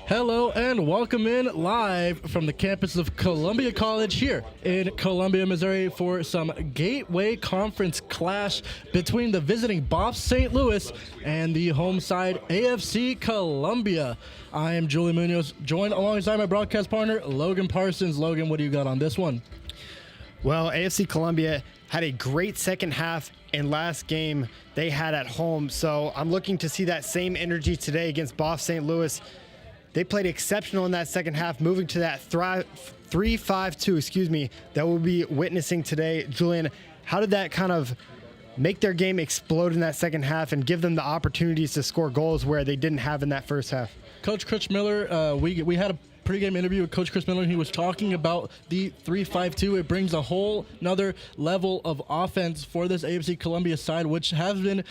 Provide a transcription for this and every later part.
Hello and welcome in live from the campus of Columbia College here in Columbia, Missouri for some Gateway Conference clash between the visiting BOHFS St. Louis and the home side AFC Columbia. I am Julie Munoz, joined alongside my broadcast partner, Logan Parsons. Logan, what do you got on this one? Well, AFC Columbia had a great second half in last game they had at home, so I'm looking to see that same energy today against BOHFS St. Louis. They played exceptional in that second half, moving to that 3-5-2, that we'll be witnessing today. Julian, how did that kind of make their game explode in that second half and give them the opportunities to score goals where they didn't have in that first half? Coach Chris Miller, we had a pregame interview with Coach Chris Miller. He was talking about the 3-5-2. It brings a whole another level of offense for this AFC Columbia side, which has been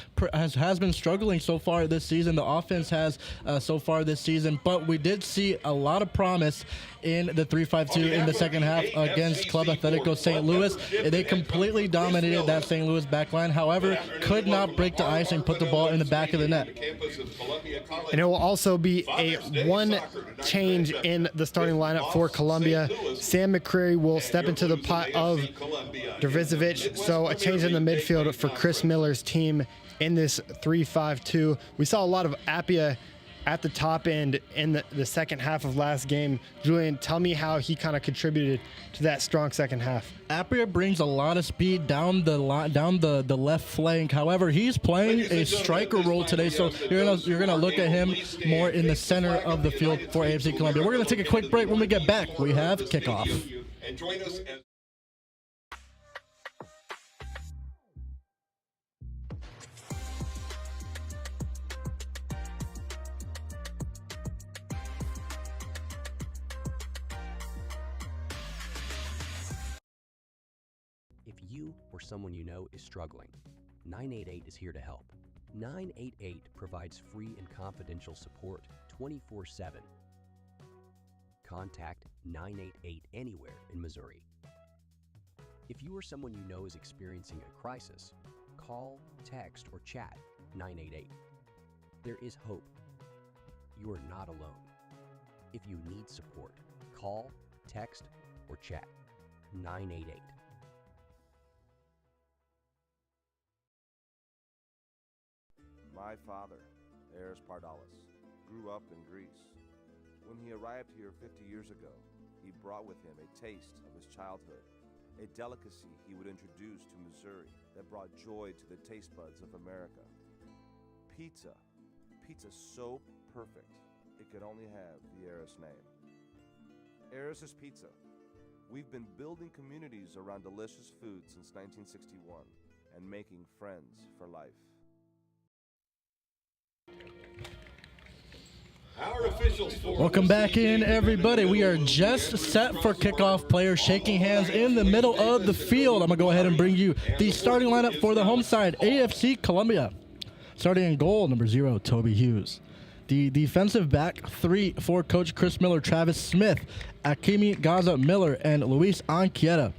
struggling so far this season. The offense has so far this season, but we did see a lot of promise in the 3-5-2 in the second half against Club Atletico St. Louis. They completely dominated that St. Louis backline. However, could not break the ice and put the ball in the back of the net. And it will also be a one change in the starting lineup for Columbia. Sam McCrary will step into the pot of Dervizovic, so a change in the midfield for Chris Miller's team in this 3-5-2. We saw a lot of Appia at the top end in the second half of last game. Julian, tell me how he kind of contributed to that strong second half. Appia brings a lot of speed down the left flank. However, he's playing a striker role today, so you're gonna look at him more in the center of the field for AFC Columbia. We're gonna take a quick break. When we get back, we have kickoff. And join us as If you or someone you know is struggling, 988 is here to help. 988 provides free and confidential support 24/7. Contact 988 anywhere in Missouri. If you or someone you know is experiencing a crisis, call, text, or chat 988. There is hope. You are not alone. If you need support, call, text, or chat 988. My father, Eris Pardalis, grew up in Greece. When he arrived here 50 years ago, he brought with him a taste of his childhood, a delicacy he would introduce to Missouri that brought joy to the taste buds of America. Pizza. Pizza so perfect, it could only have the Eris name. Eris's Pizza. We've been building communities around delicious food since 1961 and making friends for life. Welcome back in, everybody. We are just set for kickoff. Players shaking hands in the middle of the field. I'm going to go ahead and bring you the starting lineup for the home side, AFC Columbia. Starting in goal, number 0, Toby Hughes. The defensive back 3 for Coach Chris Miller, Travis Smith, Akimi Gaza Miller, and Luis Anchieta.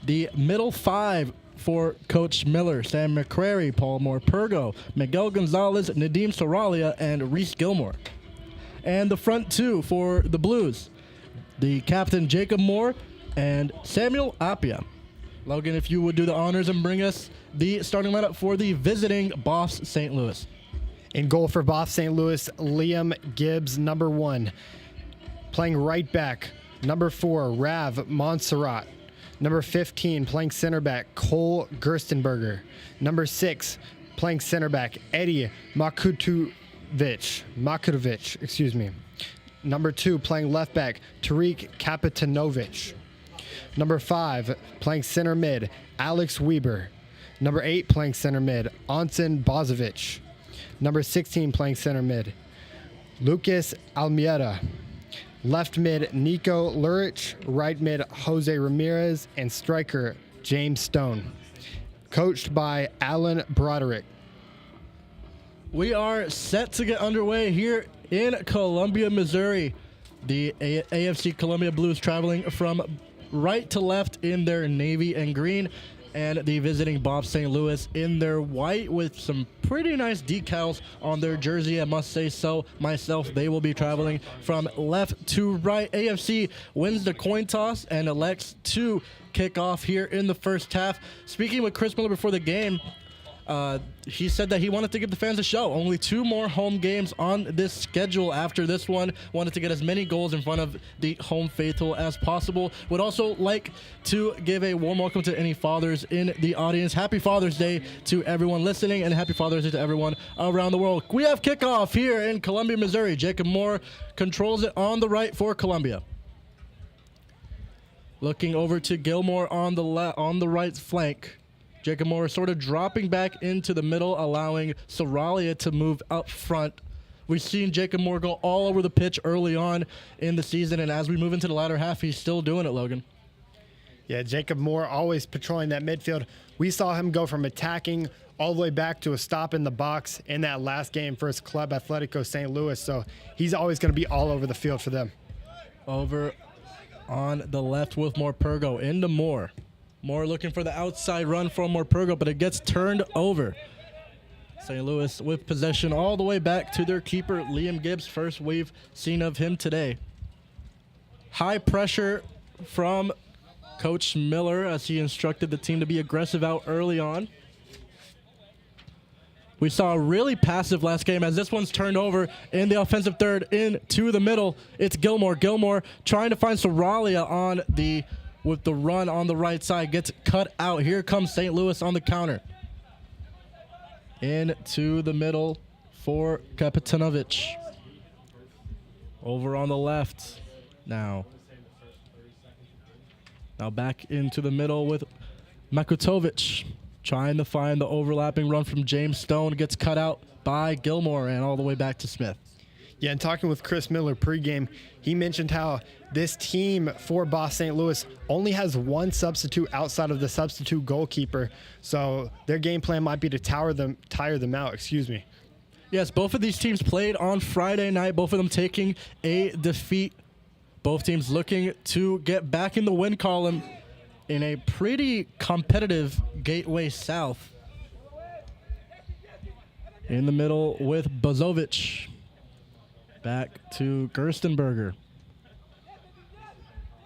The middle 5 for Coach Miller, Sam McCrary, Paul Morpurgo, Miguel Gonzalez, Nadim Soralia, and Reese Gilmore. And the front 2 for the Blues, the captain Jacob Moore and Samuel Appia. Logan, if you would do the honors and bring us the starting lineup for the visiting BOHFS St. Louis. In goal for BOHFS St. Louis, Liam Gibbs, number 1. Playing right back, number 4, Rav Montserrat. Number 15, playing center back, Cole Gerstenberger. Number 6, playing center back, Eddie Makutovic. Number 2, playing left back, Tariq Kapitanovic. Number 5, playing center mid, Alex Weber. Number 8, playing center mid, Anton Bozovic. Number 16, playing center mid, Lucas Almeida. Left mid, Nico Lurich. Right mid, Jose Ramirez. And striker, James Stone. Coached by Alan Broderick. We are set to get underway here in Columbia, Missouri. The AFC Columbia Blues traveling from right to left in their navy and green. and the visiting BOHFS St. Louis in their white with some pretty nice decals on their jersey, I must say so myself. They will be traveling from left to right. AFC wins the coin toss and elects to kick off here in the first half. Speaking with Chris Miller before the game, he said that he wanted to give the fans a show. Only 2 more home games on this schedule after this one. Wanted to get as many goals in front of the home faithful as possible. Would also like to give a warm welcome to any fathers in the audience. Happy Father's Day to everyone listening, and happy Father's Day to everyone around the world. We have kickoff here in Columbia, Missouri. Jacob Moore controls it on the right for Columbia. Looking over to Gilmore on the right flank. Jacob Moore sort of dropping back into the middle, allowing Soralia to move up front. We've seen Jacob Moore go all over the pitch early on in the season, and as we move into the latter half, he's still doing it, Logan. Yeah, Jacob Moore always patrolling that midfield. We saw him go from attacking all the way back to a stop in the box in that last game for his club, Atletico St. Louis, so he's always going to be all over the field for them. Over on the left with Morpurgo into Moore. Moore looking for the outside run from Morpurgo, but it gets turned over. St. Louis with possession all the way back to their keeper, Liam Gibbs. First we've seen of him today. High pressure from Coach Miller as he instructed the team to be aggressive out early on. We saw a really passive last game as this one's turned over in the offensive third into the middle. It's Gilmore. Gilmore trying to find Soralia with the run on the right side, gets cut out. Here comes St. Louis on the counter. Into the middle for Kapitanovic. Over on the left now. Now back into the middle with Makutovic. Trying to find the overlapping run from James Stone. Gets cut out by Gilmore and all the way back to Smith. Yeah, and talking with Chris Miller pregame, he mentioned how this team for BOHFS St. Louis only has 1 substitute outside of the substitute goalkeeper. So their game plan might be to tire them out. Yes, both of these teams played on Friday night, both of them taking a defeat. Both teams looking to get back in the win column in a pretty competitive Gateway South. In the middle with Bozovic. Back to Gerstenberger.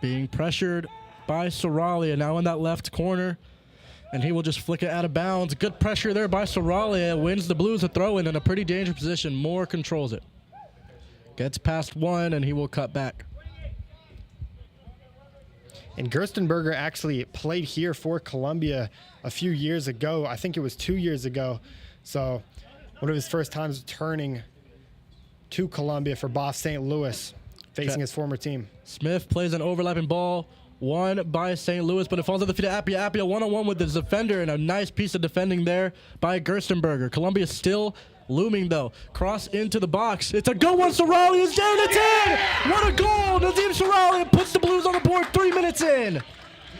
Being pressured by Soralia now in that left corner. And he will just flick it out of bounds. Good pressure there by Soralia. Wins the Blues a throw-in in a pretty dangerous position. Moore controls it. Gets past one, and he will cut back. And Gerstenberger actually played here for Columbia a few years ago. I think it was 2 years ago. So one of his first times returning to Columbia for BOHFS St. Louis, facing his former team. Smith plays an overlapping ball, won by St. Louis, but it falls at the feet of Appia. Appia one-on-one with his defender, and a nice piece of defending there by Gerstenberger. Columbia still looming, though. Cross into the box. It's a good one. Soralia is down. It's in! What a goal! Nadim Soralia puts the Blues on the board 3 minutes in.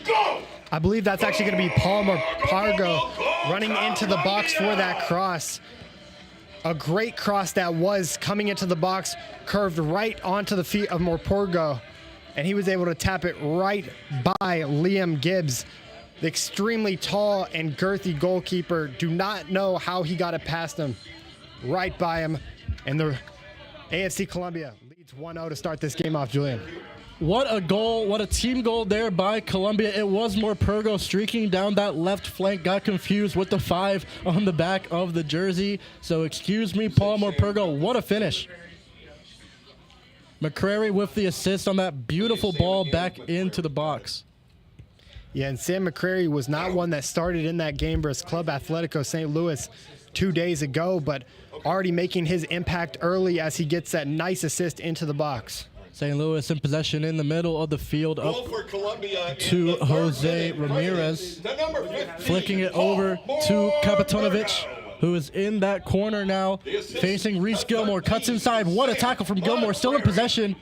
Go! I believe that's actually going to be Paul Morpurgo running into the box for that cross. A great cross that was coming into the box, curved right onto the feet of Morpurgo, and he was able to tap it right by Liam Gibbs. The extremely tall and girthy goalkeeper, do not know how he got it past him. Right by him, and the AFC Columbia leads 1-0 to start this game off, Julian. What a goal, what a team goal there by Columbia. It was Morpurgo streaking down that left flank, got confused with the 5 on the back of the jersey. So excuse me, Paul Morpurgo, what a finish. McCrary with the assist on that beautiful ball back into the box. Yeah, and Sam McCrary was not one that started in that game versus Club Atletico St. Louis 2 days ago, but already making his impact early as he gets that nice assist into the box. St. Louis in possession in the middle of the field up to Jose Ramirez. Flicking it over to Kapitanovic, who is in that corner now, facing Reese Gilmore. Cuts inside. What a tackle from Gilmore. Still in possession,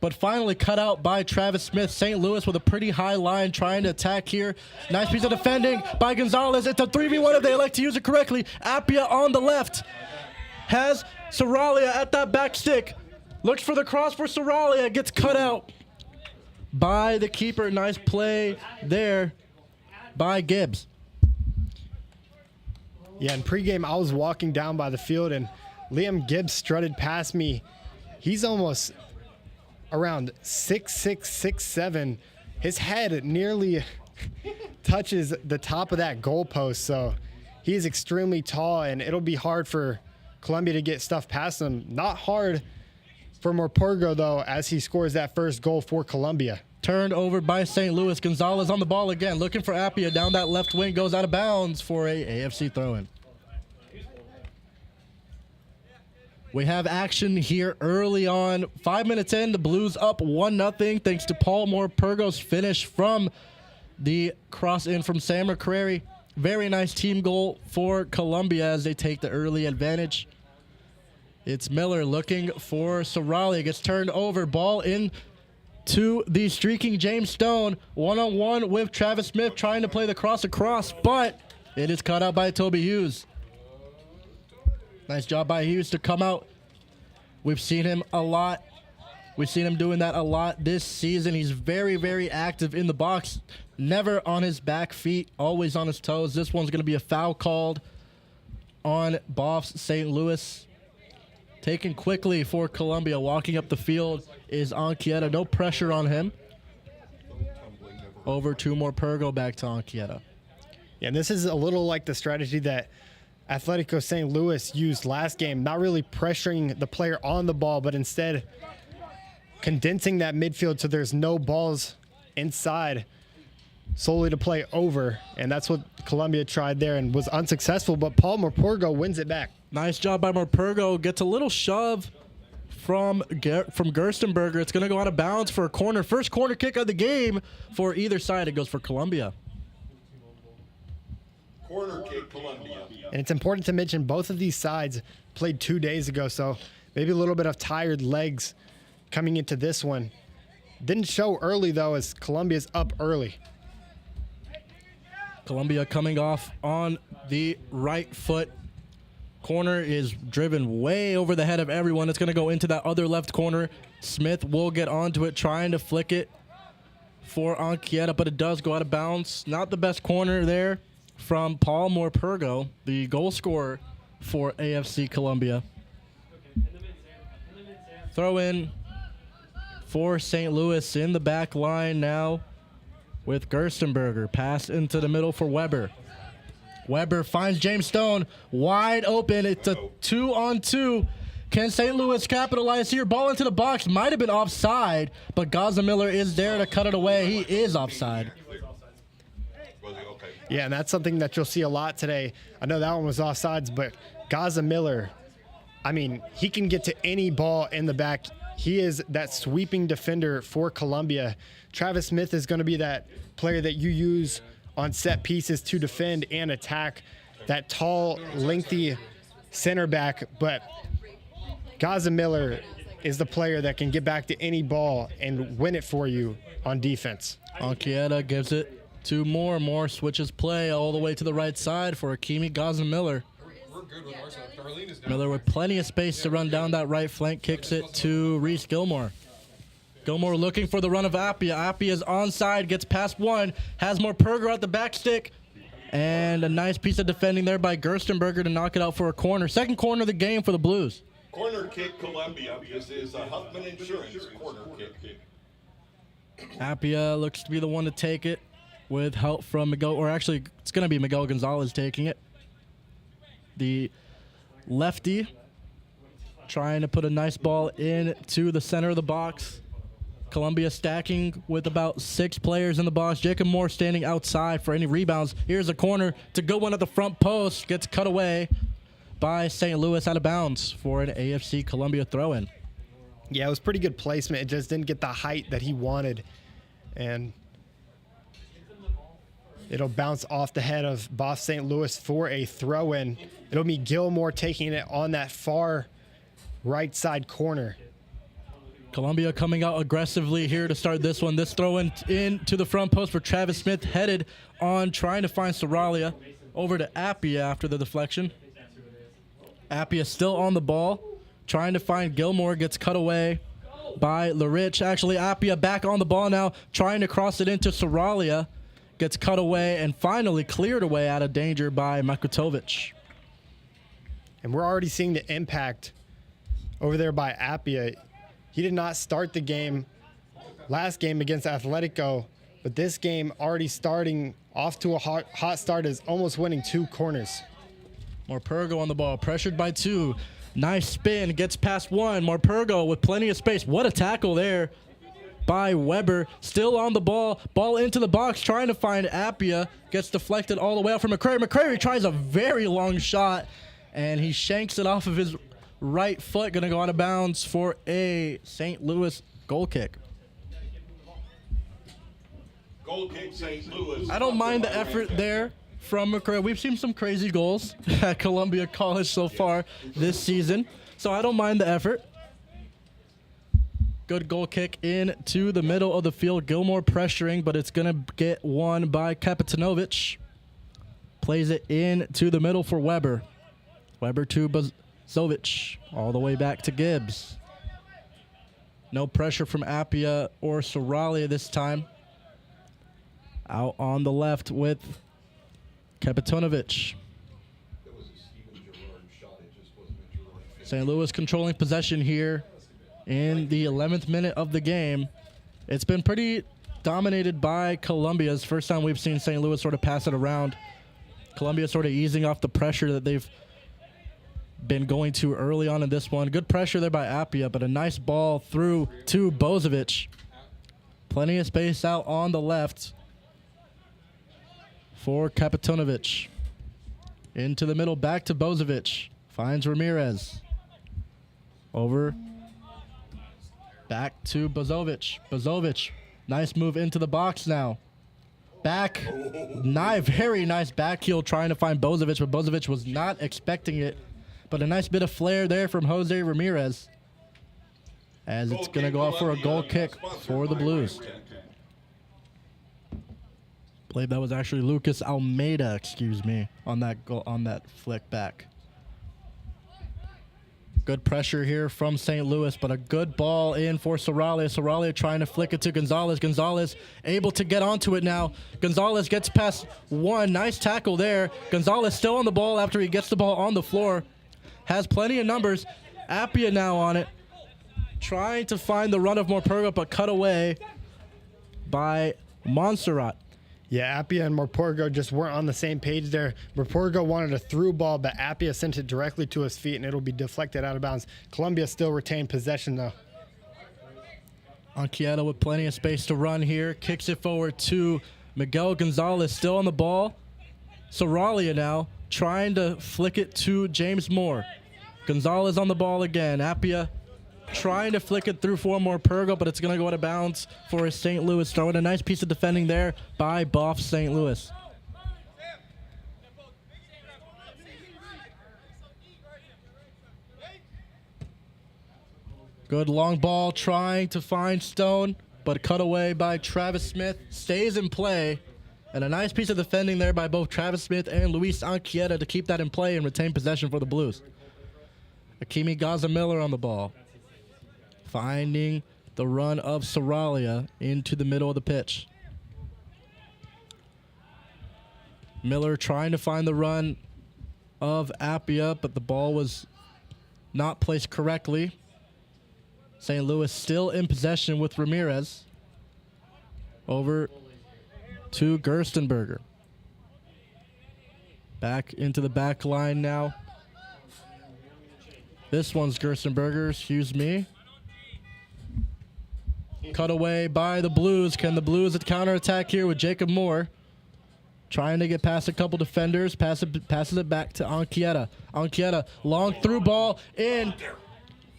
but finally cut out by Travis Smith. St. Louis with a pretty high line trying to attack here. Nice piece of defending by Gonzalez. It's a 3v1 if they elect to use it correctly. Appia on the left has Soralia at that back stick. Looks for the cross for Soralia. Gets cut out by the keeper. Nice play there. by Gibbs. Yeah, in pregame, I was walking down by the field, and Liam Gibbs strutted past me. He's almost around 6'6", 6'7". His head nearly touches the top of that goalpost, so he's extremely tall, and it'll be hard for Columbia to get stuff past him. Not hard for Morpurgo, though, as he scores that first goal for Columbia. Turned over by St. Louis. Gonzalez on the ball again, looking for Appia down that left wing, goes out of bounds for a AFC throw-in. We have action here early on. 5 minutes in, the Blues up 1-0 thanks to Paul Morpurgo's finish from the cross in from Sam McCrary. Very nice team goal for Columbia as they take the early advantage. It's Miller looking for Sorali. Gets turned over. Ball in to the streaking James Stone. One-on-one with Travis Smith trying to play the cross across, but it is cut out by Toby Hughes. Nice job by Hughes to come out. We've seen him a lot. We've seen him doing that a lot this season. He's very, very active in the box. Never on his back feet, always on his toes. This one's going to be a foul called on BOHFS St. Louis. Taken quickly for Columbia. Walking up the field is Anchieta. No pressure on him. Over to Morpurgo, back to Anchieta. Yeah, and this is a little like the strategy that Atletico St. Louis used last game, not really pressuring the player on the ball, but instead condensing that midfield so there's no balls inside solely to play over. And that's what Columbia tried there and was unsuccessful, but Paul Morpurgo wins it back. Nice job by Morpurgo. Gets a little shove from Gerstenberger. It's going to go out of bounds for a corner. First corner kick of the game for either side. It goes for Columbia. Corner kick, Columbia. And it's important to mention both of these sides played 2 days ago, so maybe a little bit of tired legs coming into this one. Didn't show early, though, as Columbia's up early. Columbia coming off on the right foot. Corner is driven way over the head of everyone. It's going to go into that other left corner. Smith will get onto it, trying to flick it for Anchieta, but it does go out of bounds. Not the best corner there from Paul Morpurgo, the goal scorer for AFC Columbia. Throw in for St. Louis in the back line now with Gerstenberger. Pass into the middle for Weber. Weber finds James Stone wide open. It's a 2-on-2. Can St. Louis capitalize here? Ball into the box. Might have been offside, but Gaza Miller is there to cut it away. He is offside. Yeah, and that's something that you'll see a lot today. I know that one was offsides, but Gaza Miller, I mean, he can get to any ball in the back. He is that sweeping defender for Columbia. Travis Smith is going to be that player that you use on set pieces to defend and attack. That tall, lengthy center back, but Gaza Miller is the player that can get back to any ball and win it for you on defense. Anchieta gives it to Moore switches play all the way to the right side for Akimi Gaza Miller. Miller with plenty of space to run down that right flank, kicks it to Reese Gilmore. Gilmore looking for the run of Appia. Appia is onside, gets past one, has Morpurgo at the back stick, and a nice piece of defending there by Gerstenberger to knock it out for a corner. Second corner of the game for the Blues. Corner kick, Columbia. This is a Huffman Insurance corner kick. Appia looks to be the one to take it with help from Miguel, or actually it's going to be Miguel Gonzalez taking it. The lefty trying to put a nice ball into the center of the box. Columbia stacking with about 6 players in the box. Jacob Moore standing outside for any rebounds. Here's a corner to go one at the front post. Gets cut away by St. Louis out of bounds for an AFC Columbia throw-in. Yeah, it was pretty good placement. It just didn't get the height that he wanted. And it'll bounce off the head of BOHFS St. Louis for a throw-in. It'll be Gilmore taking it on that far right side corner. Columbia coming out aggressively here to start this one. This throw-in into the front post for Travis Smith, headed on trying to find Soralia. Over to Appia after the deflection. Appia still on the ball, trying to find Gilmore, gets cut away by Larich. Actually, Appia back on the ball now, trying to cross it into Soralia. gets cut away and finally cleared away out of danger by Makutovic. And we're already seeing the impact over there by Appia. He did not start the game last game against Atletico, but this game already starting off to a hot start is almost winning 2 corners. Morpurgo on the ball, pressured by 2. Nice spin, gets past 1. Morpurgo with plenty of space. What a tackle there by Weber. Still on the ball into the box, trying to find Appia. Gets deflected all the way out from McCrary. McCrary tries a very long shot, and he shanks it off of his right foot. Going to go out of bounds for a St. Louis goal kick. Goal kick, St. Louis. I don't mind the effort there from McCray. We've seen some crazy goals at Columbia College so far this season, so I don't mind the effort. Good goal kick into the middle of the field. Gilmore pressuring, but it's going to get won by Kapitanovic. Plays it into the middle for Weber. Weber to Bazovic. All the way back to Gibbs. No pressure from Appia or Soralia this time. Out on the left with Kapitanovic. St. Louis controlling possession here in the 11th minute of the game. It's been pretty dominated by Columbia's. First time we've seen St. Louis sort of pass it around. Columbia sort of easing off the pressure that they've been going to early on in this one. Good pressure there by Appia, but a nice ball through to Bozovic. Plenty of space out on the left for Kapitanovic. Into the middle, back to Bozovic. Finds Ramirez. Over. Back to Bozovic. Bozovic, nice move into the box now. Back. Very nice back heel trying to find Bozovic, but Bozovic was not expecting it. But a nice bit of flair there from Jose Ramirez. As it's going to go out for a goal kick for the Blues. I believe that was actually Lucas Almeida, on that goal, on that flick back. Good pressure here from St. Louis, but a good ball in for Soralia. Soralia trying to flick it to Gonzalez. Gonzalez able to get onto it now. Gonzalez gets past 1. Nice tackle there. Gonzalez still on the ball after he gets the ball on the floor. Has plenty of numbers. Appia now on it. Trying to find the run of Morpurgo, but cut away by Montserrat. Yeah, Appia and Morpurgo just weren't on the same page there. Morpurgo wanted a through ball, but Appia sent it directly to his feet, and it'll be deflected out of bounds. Columbia still retained possession, though. Anchieta with plenty of space to run here. Kicks it forward to Miguel Gonzalez, still on the ball. Soralia now trying to flick it to James Moore. Gonzalez on the ball again. Appia trying to flick it through for Morpurgo, but it's going to go out of bounds for St. Louis. Throwing a nice piece of defending there by BOHFS St. Louis. Good long ball trying to find Stone, but cut away by Travis Smith. Stays in play. And a nice piece of defending there by both Travis Smith and Luis Anchieta to keep that in play and retain possession for the Blues. Akimi Gaza-Miller on the ball. Finding the run of Soralia into the middle of the pitch. Miller trying to find the run of Appia, but the ball was not placed correctly. St. Louis still in possession with Ramirez. Over to Gerstenberger. Back into the back line now. This one's Gerstenberger, excuse me. Cut away by the Blues. Can the Blues counterattack here with Jacob Moore? Trying to get past a couple defenders. Passes it back to Anchieta. Anchieta, long through ball in.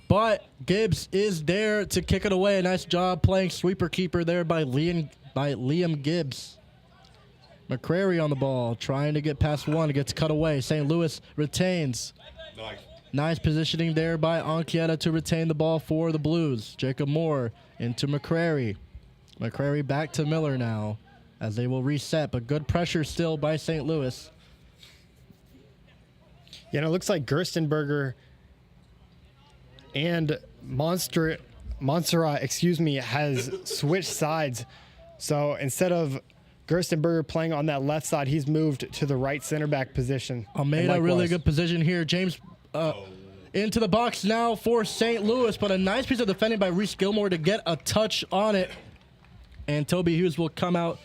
But Gibbs is there to kick it away. Nice job playing sweeper keeper there by Liam Gibbs. McCrary on the ball. Trying to get past 1. It gets cut away. St. Louis retains. Nice positioning there by Anchieta to retain the ball for the Blues. Jacob Moore into McCrary. McCrary back to Miller now as they will reset, but good pressure still by St. Louis. Yeah, and it looks like Gerstenberger and Montserrat, has switched sides. So instead of Gerstenberger playing on that left side. He's moved to the right center back position. Almeida, really good position here. James into the box now for St. Louis, but a nice piece of defending by Reese Gilmore to get a touch on it. And Toby Hughes will come out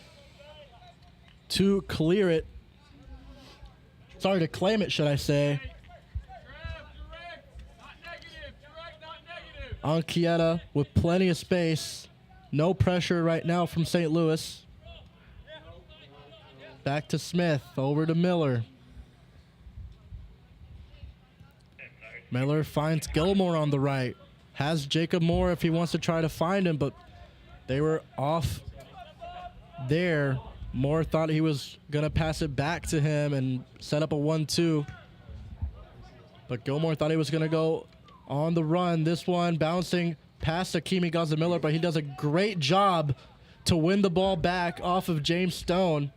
to clear it. Sorry, to claim it, should I say. Anchieta with plenty of space. No pressure right now from St. Louis. Back to Smith, over to Miller. Miller finds Gilmore on the right. Has Jacob Moore if he wants to try to find him, but they were off there. Moore thought he was going to pass it back to him and set up a 1-2. But Gilmore thought he was going to go on the run. This one bouncing past Akimi Gaza-Miller, but he does a great job to win the ball back off of James Stone.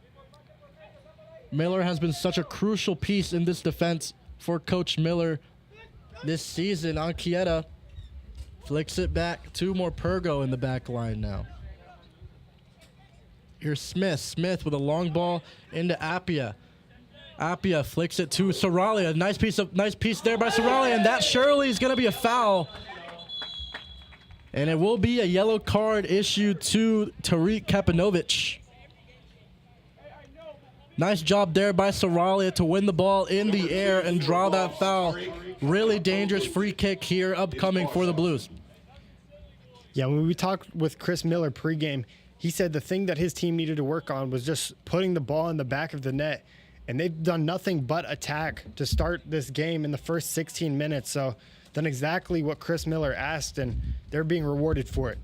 Miller has been such a crucial piece in this defense for Coach Miller this season. Anchieta flicks it back to Morpurgo in the back line now. Here's Smith. Smith with a long ball into Appia. Appia flicks it to Saralia. Nice piece there by Saralia, and that surely is going to be a foul. And it will be a yellow card issued to Tariq Kapanovich. Nice job there by Saralia to win the ball in the air and draw that foul. Really dangerous free kick here upcoming for the Blues. Yeah, when we talked with Chris Miller pregame, he said the thing that his team needed to work on was just putting the ball in the back of the net. And they've done nothing but attack to start this game in the first 16 minutes. So done exactly what Chris Miller asked, and they're being rewarded for it.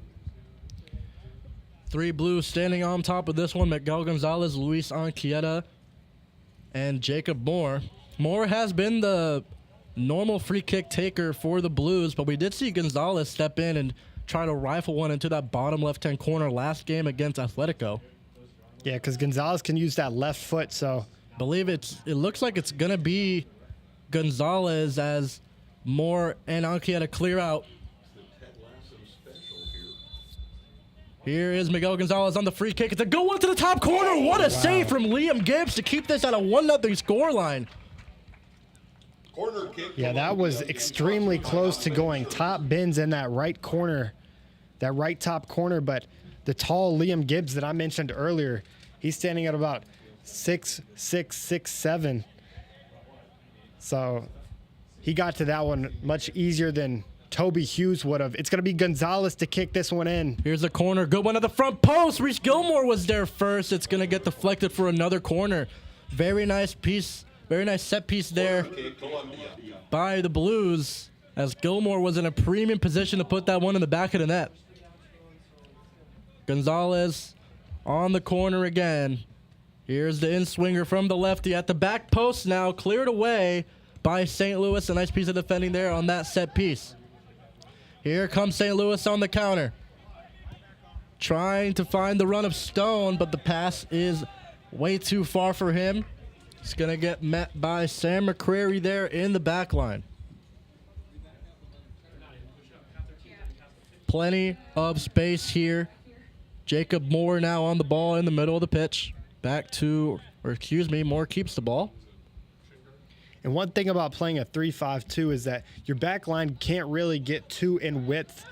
3 Blues standing on top of this one. Miguel Gonzalez, Luis Anchieta, and Jacob Moore. Moore has been the normal free kick taker for the Blues, but we did see Gonzalez step in and try to rifle one into that bottom left-hand corner last game against Atletico. Yeah, because Gonzalez can use that left foot, so... I believe it looks like it's going to be Gonzalez as Moore and Anchieta clear out. Here is Miguel Gonzalez on the free kick. It's a good one to the top corner. What a save from Liam Gibbs to keep this at a 1-0 scoreline. Corner kick. Yeah, that was extremely close to going top bins in that right corner, that right top corner. But the tall Liam Gibbs that I mentioned earlier, he's standing at about 6'6", 6'7". So he got to that one much easier than Toby Hughes would have. It's going to be Gonzalez to kick this one in. Here's a corner. Good one at the front post. Reese Gilmore was there first. It's going to get deflected for another corner. Very nice piece. Very nice set piece there by the Blues, as Gilmore was in a premium position to put that one in the back of the net. Gonzalez on the corner again. Here's the in-swinger from the lefty at the back post now, cleared away by St. Louis. A nice piece of defending there on that set piece. Here comes St. Louis on the counter. Trying to find the run of Stone, but the pass is way too far for him. He's going to get met by Sam McCrary there in the back line. Plenty of space here. Jacob Moore now on the ball in the middle of the pitch. Moore keeps the ball. And one thing about playing a 3-5-2 is that your back line can't really get too in width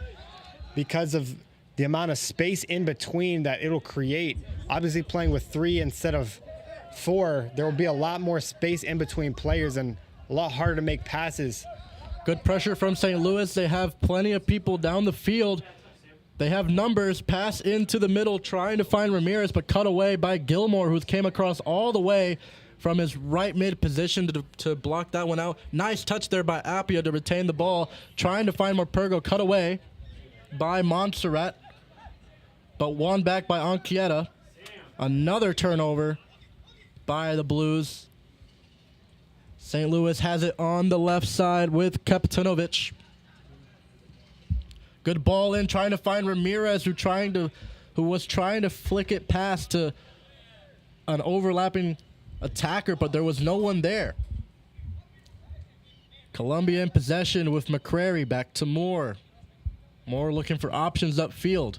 because of the amount of space in between that it'll create. Obviously, playing with 3 instead of 4, there will be a lot more space in between players and a lot harder to make passes. Good pressure from St. Louis. They have plenty of people down the field. They have numbers. Pass into the middle, trying to find Ramirez, but cut away by Gilmore, who came across all the way from his right mid position to block that one out. Nice touch there by Appia to retain the ball. Trying to find Morpurgo, cut away by Montserrat, but won back by Anchieta. Another turnover by the Blues. St. Louis has it on the left side with Kapitanovic. Good ball in, trying to find Ramirez, who was trying to flick it past to an overlapping attacker, but there was no one there. Columbia in possession with McCrary. Back to Moore. Moore looking for options upfield.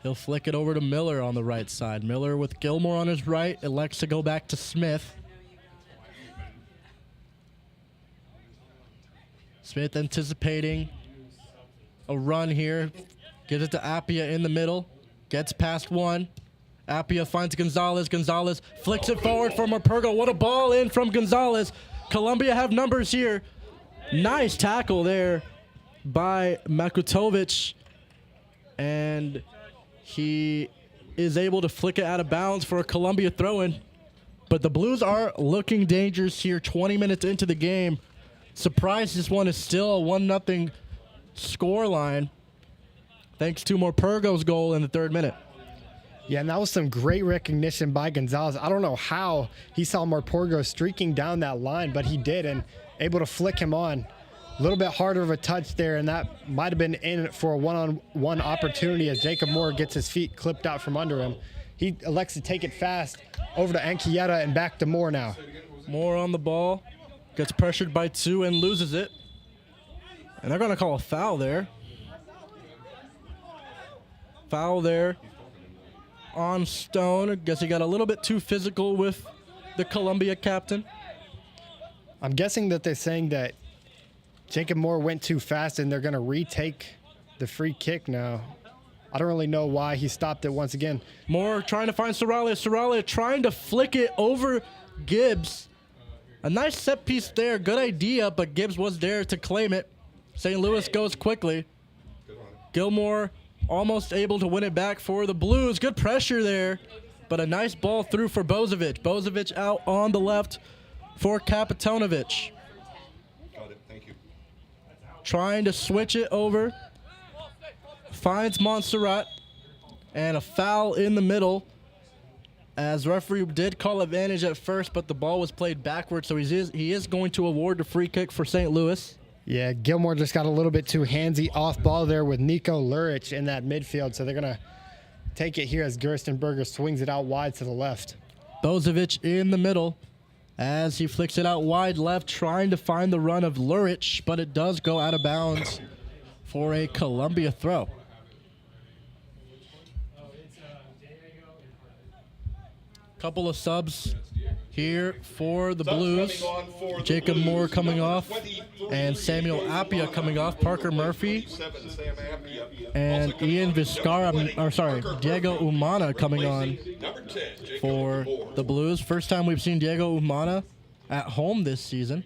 He'll flick it over to Miller on the right side. Miller with Gilmore on his right, elects to go back to Smith. Smith anticipating a run here. Gives it to Appia in the middle. Gets past one. Appia finds Gonzalez. Gonzalez flicks it forward for Morpurgo. What a ball in from Gonzalez. Columbia have numbers here. Nice tackle there by Makutovic. And he is able to flick it out of bounds for a Columbia throw-in. But the Blues are looking dangerous here 20 minutes into the game. Surprised this one is still a 1-0 score line thanks to Morpurgo's goal in the 3rd minute. Yeah, and that was some great recognition by Gonzalez. I don't know how he saw Morpurgo streaking down that line, but he did, and able to flick him on. A little bit harder of a touch there, and that might have been in for a one-on-one opportunity as Jacob Moore gets his feet clipped out from under him. He elects to take it fast over to Anchieta and back to Moore now. Moore on the ball, gets pressured by 2 and loses it. And they're going to call a foul there. Foul there on Stone. I guess he got a little bit too physical with the Columbia captain. I'm guessing that they're saying that Jacob Moore went too fast and they're going to retake the free kick now. I don't really know why he stopped it once again. Moore trying to find Saralia. Saralia trying to flick it over Gibbs. A nice set piece there. Good idea, but Gibbs was there to claim it. St. Louis goes quickly. Gilmore almost able to win it back for the Blues. Good pressure there, but a nice ball through for Bozovic. Bozovic out on the left for Kapitonovic. Got it, thank you. Trying to switch it over. Finds Montserrat. And a foul in the middle. As referee did call advantage at first, but the ball was played backwards, so he is going to award the free kick for St. Louis. Yeah, Gilmore just got a little bit too handsy off ball there with Nico Lurich in that midfield, so they're going to take it here as Gerstenberger swings it out wide to the left. Bozovic in the middle as he flicks it out wide left, trying to find the run of Lurich, but it does go out of bounds for a Columbia throw. Couple of subs here for the Blues. Jacob Moore coming off, and Samuel Appia coming off. Parker Murphy and Ian Vizcarra, Diego Umana coming on for the Blues. First time we've seen Diego Umana at home this season.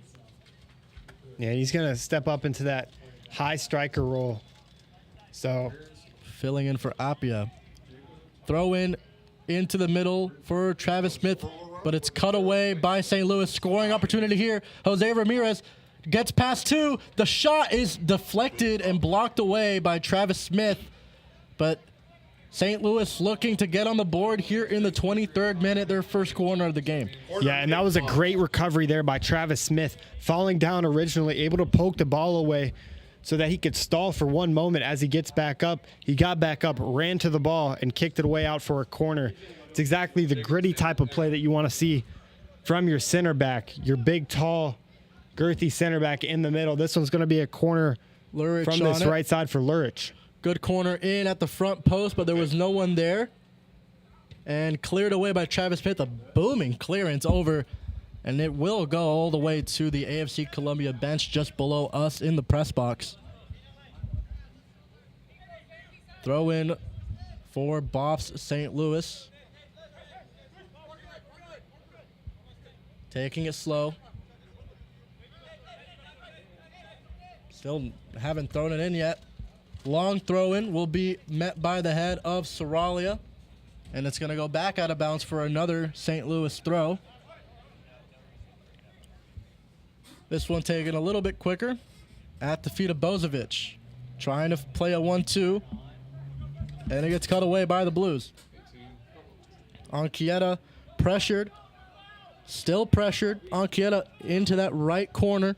Yeah, he's going to step up into that high striker role. So filling in for Appia. Throw in into the middle for Travis Smith, but it's cut away by St. Louis. Scoring opportunity here. Jose Ramirez gets past 2. The shot is deflected and blocked away by Travis Smith, but St. Louis looking to get on the board here in the 23rd minute, their first corner of the game. Yeah, and that was a great recovery there by Travis Smith, falling down originally, able to poke the ball away so that he could stall for one moment as he gets back up. He got back up, ran to the ball, and kicked it away out for a corner. It's exactly the gritty type of play that you want to see from your center back, your big, tall, girthy center back in the middle. This one's going to be a corner Lurich from this right side for Lurich. Good corner in at the front post, but there was no one there. And cleared away by Travis Smith. A booming clearance over, and it will go all the way to the AFC Columbia bench just below us in the press box. Throw in for BOHFS St. Louis. Taking it slow. Still haven't thrown it in yet. Long throw in will be met by the head of Saralia. And it's going to go back out of bounds for another St. Louis throw. This one taken a little bit quicker at the feet of Bozovic. Trying to play a 1-2. And it gets cut away by the Blues. Anchieta pressured. Still pressured. Anchieta into that right corner.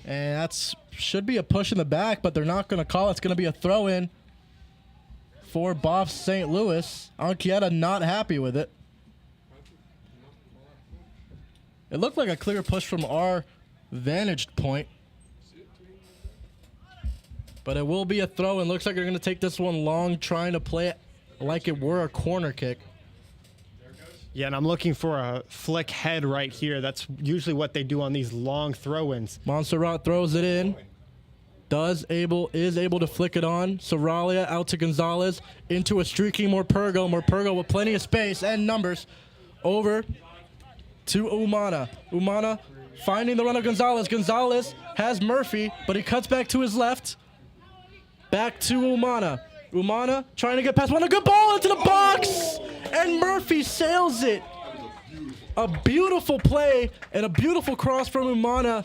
And that's should be a push in the back, but they're not going to call it. It's going to be a throw in for BOHFS St. Louis. Anchieta not happy with it. It looked like a clear push from our vantage point. But it will be a throw, and looks like they're going to take this one long, trying to play it like it were a corner kick. Yeah, and I'm looking for a flick head right here. That's usually what they do on these long throw-ins. Montserrat throws it in. Is able to flick it on. Saralia out to Gonzalez. Into a streaking Morpurgo. Morpurgo with plenty of space and numbers. Over to Umana. Umana finding the run of Gonzalez. Gonzalez has Murphy, but he cuts back to his left. Back to Umana. Umana trying to get past one. A good ball into the box! And Murphy sails it. A beautiful play and a beautiful cross from Umana.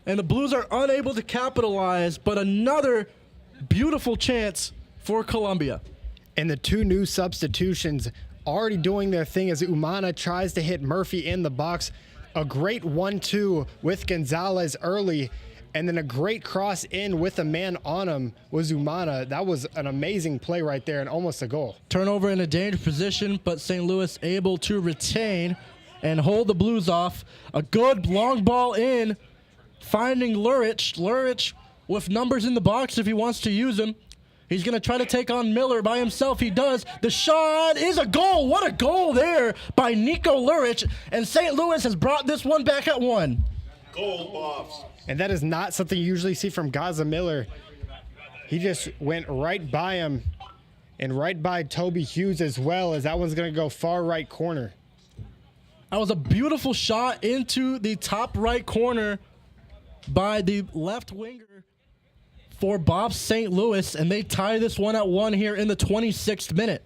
And the Blues are unable to capitalize, but another beautiful chance for Columbia. And the two new substitutions already doing their thing as Umana tries to hit Murphy in the box. A great 1-2 with Gonzalez early, and then a great cross in with a man on him was Umana. That was an amazing play right there and almost a goal. Turnover in a dangerous position, but St. Louis able to retain and hold the Blues off. A good long ball in, finding Lurich. Lurich with numbers in the box if he wants to use them. He's going to try to take on Miller by himself. He does. The shot is a goal. What a goal there by Nico Lurich. And St. Louis has brought this one back at 1. Goal, BOHFS. And that is not something you usually see from Gaza Miller. He just went right by him and right by Toby Hughes as well, as that one's going to go far right corner. That was a beautiful shot into the top right corner by the left winger for BOHFS St. Louis, and they tie this one at 1 here in the 26th minute.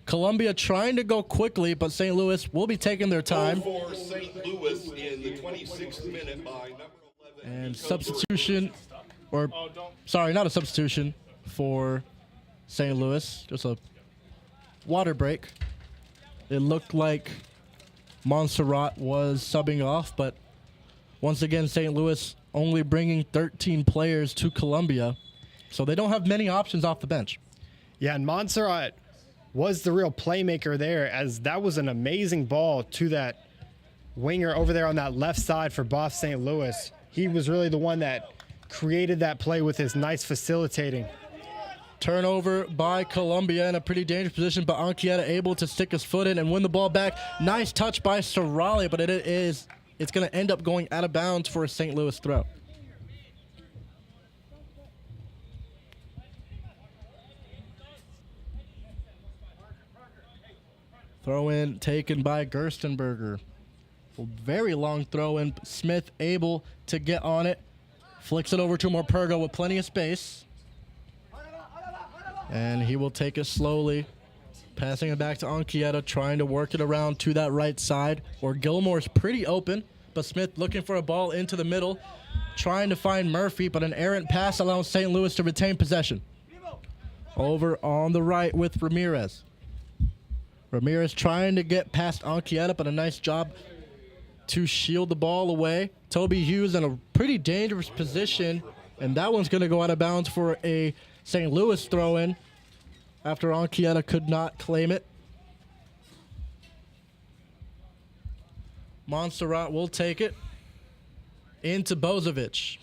Columbia trying to go quickly, but St. Louis will be taking their time. Goal for St. Louis in the 26th minute by number 11. And substitution, or sorry, not a substitution for St. Louis, just a water break. It looked like Montserrat was subbing off, but once again, St. Louis only bringing 13 players to Columbia, so they don't have many options off the bench. Yeah, and Montserrat was the real playmaker there, as that was an amazing ball to that winger over there on that left side for BOHFS St. Louis. He was really the one that created that play with his nice facilitating. Turnover by Columbia in a pretty dangerous position, but Anchieta able to stick his foot in and win the ball back. Nice touch by Saralia, but it's going to end up going out of bounds for a St. Louis throw. Throw in taken by Gerstenberger. Very long throw in. Smith able to get on it. Flicks it over to Morpurgo with plenty of space. And he will take it slowly. Passing it back to Anchieta, trying to work it around to that right side, where Gilmore's pretty open, but Smith looking for a ball into the middle, trying to find Murphy, but an errant pass allows St. Louis to retain possession. Over on the right with Ramirez. Ramirez trying to get past Anchieta, but a nice job to shield the ball away. Toby Hughes in a pretty dangerous position, and that one's going to go out of bounds for a St. Louis throw-in after Anchieta could not claim it. Montserrat will take it into Bozovic.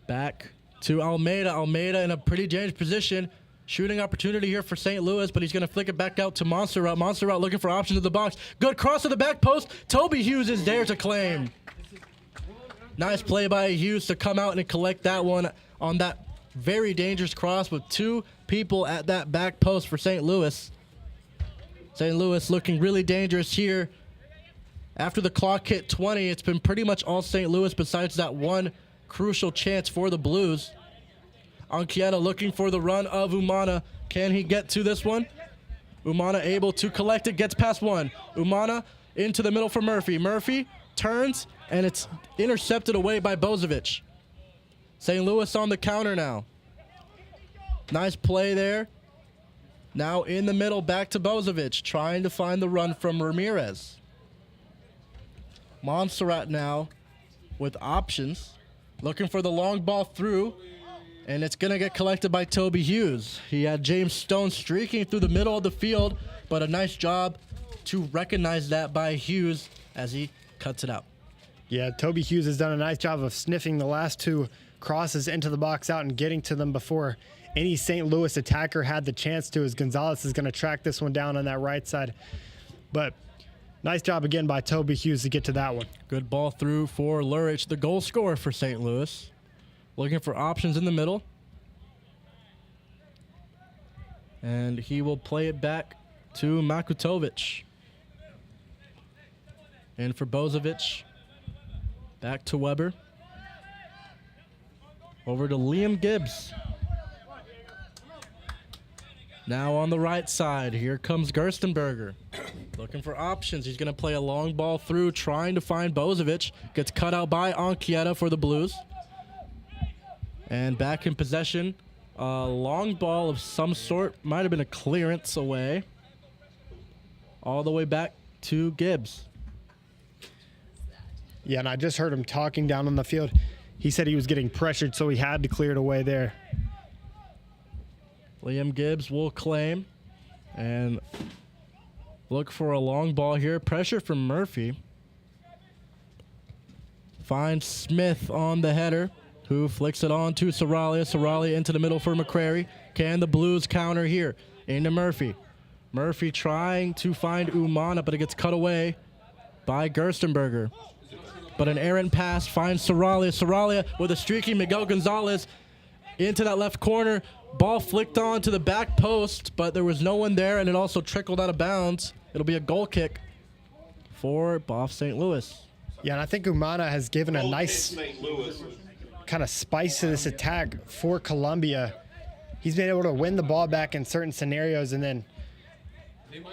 Back to Almeida. Almeida in a pretty dangerous position. Shooting opportunity here for St. Louis, but he's going to flick it back out to Montserrat. Montserrat looking for options in the box. Good cross to the back post. Toby Hughes is there to claim. Nice play by Hughes to come out and collect that one on that very dangerous cross with two people at that back post for St. Louis. St. Louis looking really dangerous here. After the clock hit 20, it's been pretty much all St. Louis besides that one crucial chance for the Blues. Anchieta looking for the run of Umana. Can he get to this one? Umana able to collect it, gets past one. Umana into the middle for Murphy. Murphy turns, and it's intercepted away by Bozovic. St. Louis on the counter now. Nice play there. Now in the middle, back to Bozovic, trying to find the run from Ramirez. Montserrat now with options, looking for the long ball through, and it's going to get collected by Toby Hughes. He had James Stone streaking through the middle of the field, but a nice job to recognize that by Hughes as he cuts it out. Yeah, Toby Hughes has done a nice job of sniffing the last two crosses into the box out and getting to them before any St. Louis attacker had the chance to, as Gonzalez is going to track this one down on that right side. But nice job again by Toby Hughes to get to that one. Good ball through for Lurich, the goal scorer for St. Louis. Looking for options in the middle. And he will play it back to Makutovic. And for Bozovic, back to Weber. Over to Liam Gibbs. Now on the right side, here comes Gerstenberger. Looking for options. He's going to play a long ball through, trying to find Bozovic. Gets cut out by Anchieta for the Blues. And back in possession. A long ball of some sort. Might have been a clearance away. All the way back to Gibbs. Yeah, and I just heard him talking down on the field. He said he was getting pressured, so he had to clear it away there. Liam Gibbs will claim and look for a long ball here. Pressure from Murphy. Finds Smith on the header, who flicks it on to Saralia. Saralia into the middle for McCrary. Can the Blues counter here? Into Murphy. Murphy trying to find Umana, but it gets cut away by Gerstenberger. But an errant pass finds Saralia. Saralia with a streaky Miguel Gonzalez into that left corner. Ball flicked on to the back post, but there was no one there, and it also trickled out of bounds. It'll be a goal kick for BOHFS St. Louis. Yeah, and I think Umana has given a nice kind of spice to this attack for Columbia. He's been able to win the ball back in certain scenarios and then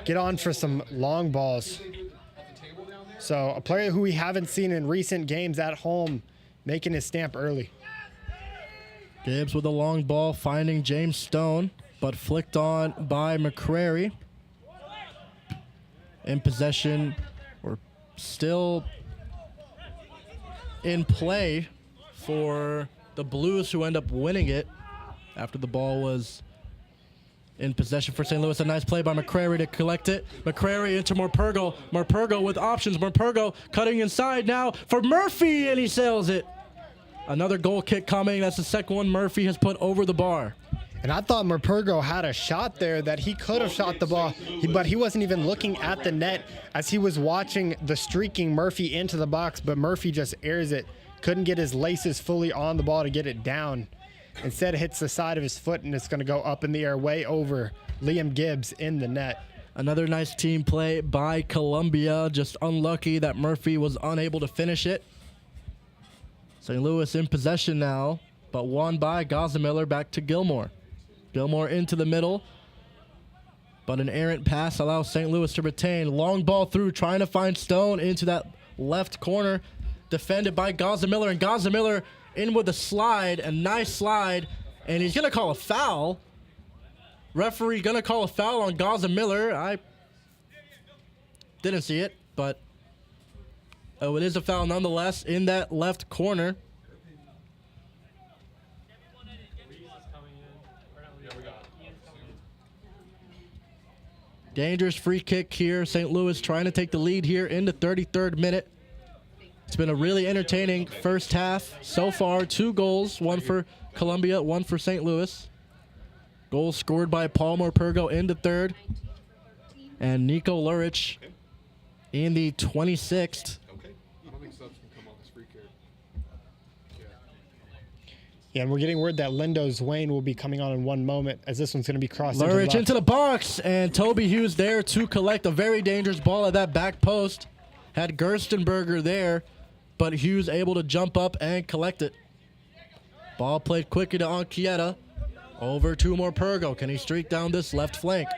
get on for some long balls. So a player who we haven't seen in recent games at home making his stamp early. Gibbs with a long ball finding James Stone, but flicked on by McCrary. In possession, or still in play for the Blues, who end up winning it after the ball was in possession for St. Louis. A nice play by McCrary to collect it. McCrary into Morpurgo. Morpurgo with options. Morpurgo cutting inside now for Murphy, and he sails it. Another goal kick coming. That's the second one Murphy has put over the bar. And I thought Morpurgo had a shot there that he could have shot the ball, but he wasn't even looking at the net as he was watching the streaking Murphy into the box, but Murphy just airs it. Couldn't get his laces fully on the ball to get it down. Instead, it hits the side of his foot, and it's going to go up in the air way over Liam Gibbs in the net. Another nice team play by Columbia. Just unlucky that Murphy was unable to finish it. St. Louis in possession now, but won by Gazemiller. Back to Gilmore. Gilmore into the middle, but an errant pass allows St. Louis to retain. Long ball through, trying to find Stone into that left corner. Defended by Gazemiller, and Gazemiller in with a slide, a nice slide, and he's going to call a foul. Referee going to call a foul on Gazemiller. I didn't see it, but it is a foul nonetheless in that left corner. Dangerous free kick here. St. Louis trying to take the lead here in the 33rd minute. It's been a really entertaining first half so far. 2 goals, one for Columbia, one for St. Louis. Goals scored by Paul Morpurgo in the 3rd. And Nico Lurich in the 26th. Yeah, and we're getting word that Lindo Zwane will be coming on in one moment, as this one's going to be crossed Lurich into the box, and Toby Hughes there to collect a very dangerous ball at that back post. Had Gerstenberger there, but Hughes able to jump up and collect it. Ball played quickly to Anchieta. Over to Morpurgo. Can he streak down this left flank?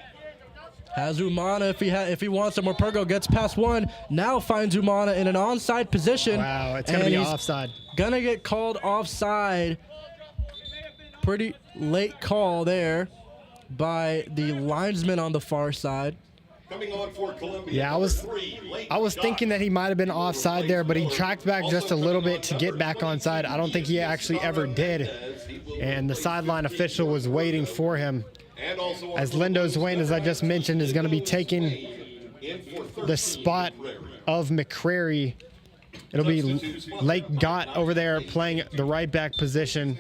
Has Umana if he wants it. Morpurgo gets past one. Now finds Umana in an onside position. Wow, it's going to be offside. Gonna get called offside. Pretty late call there by the linesman on the far side. Coming on for Columbia. Yeah, I was thinking that he might have been offside there, but he tracked back just a little bit to get back onside. I don't think he actually ever did. And the sideline official was waiting for him. As Lindo Zwane, as I just mentioned, is going to be taking the spot of McCrary It'll be Lake Gott over there playing the right back position.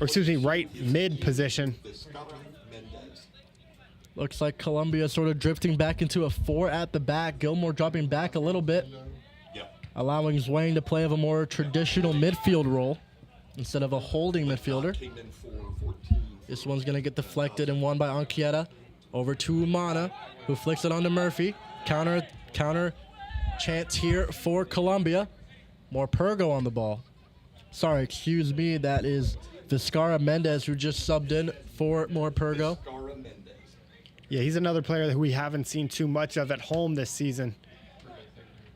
Or excuse me, right mid position. Looks like Columbia sort of drifting back into a 4 at the back. Gilmore dropping back a little bit, allowing Zwane to play of a more traditional midfield role instead of a holding midfielder. This one's going to get deflected and won by Anchieta. Over to Umana, who flicks it onto Murphy. Counter chance here for Columbia. Morpurgo on the ball. Sorry, excuse me. That is Vizcarra Mendez, who just subbed in for Morpurgo. Yeah, he's another player that we haven't seen too much of at home this season.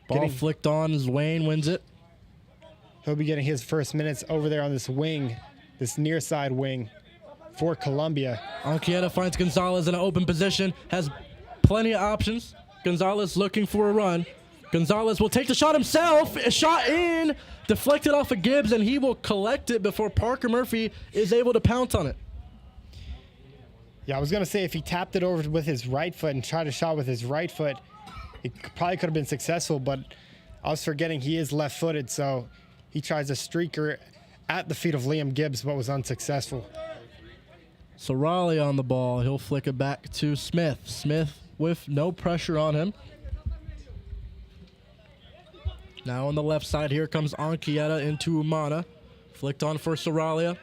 Ball flicked on. Zwane wins it. He'll be getting his first minutes over there on this wing, this near side wing for Columbia. Anchieta finds Gonzalez in an open position, has plenty of options. Gonzalez looking for a run. Gonzalez will take the shot himself. A shot in, deflected off of Gibbs, and he will collect it before Parker Murphy is able to pounce on it. Yeah, I was going to say if he tapped it over with his right foot and tried a shot with his right foot, it probably could have been successful, but I was forgetting he is left-footed, so he tries a streaker at the feet of Liam Gibbs, but was unsuccessful. Sorali on the ball. He'll flick it back to Smith. Smith with no pressure on him. Now on the left side, here comes Anchieta into Umana. Flicked on for Soralia.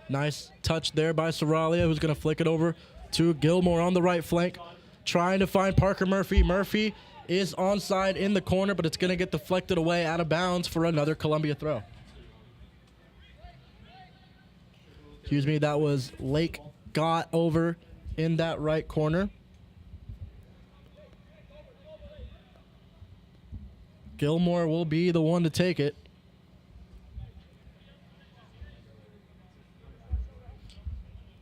Nice touch there by Soralia, who's going to flick it over to Gilmore on the right flank. Trying to find Parker Murphy. Murphy is onside in the corner, but it's going to get deflected away out of bounds for another Columbia throw. Excuse me, that was Lake Gott over in that right corner. Gilmore will be the one to take it.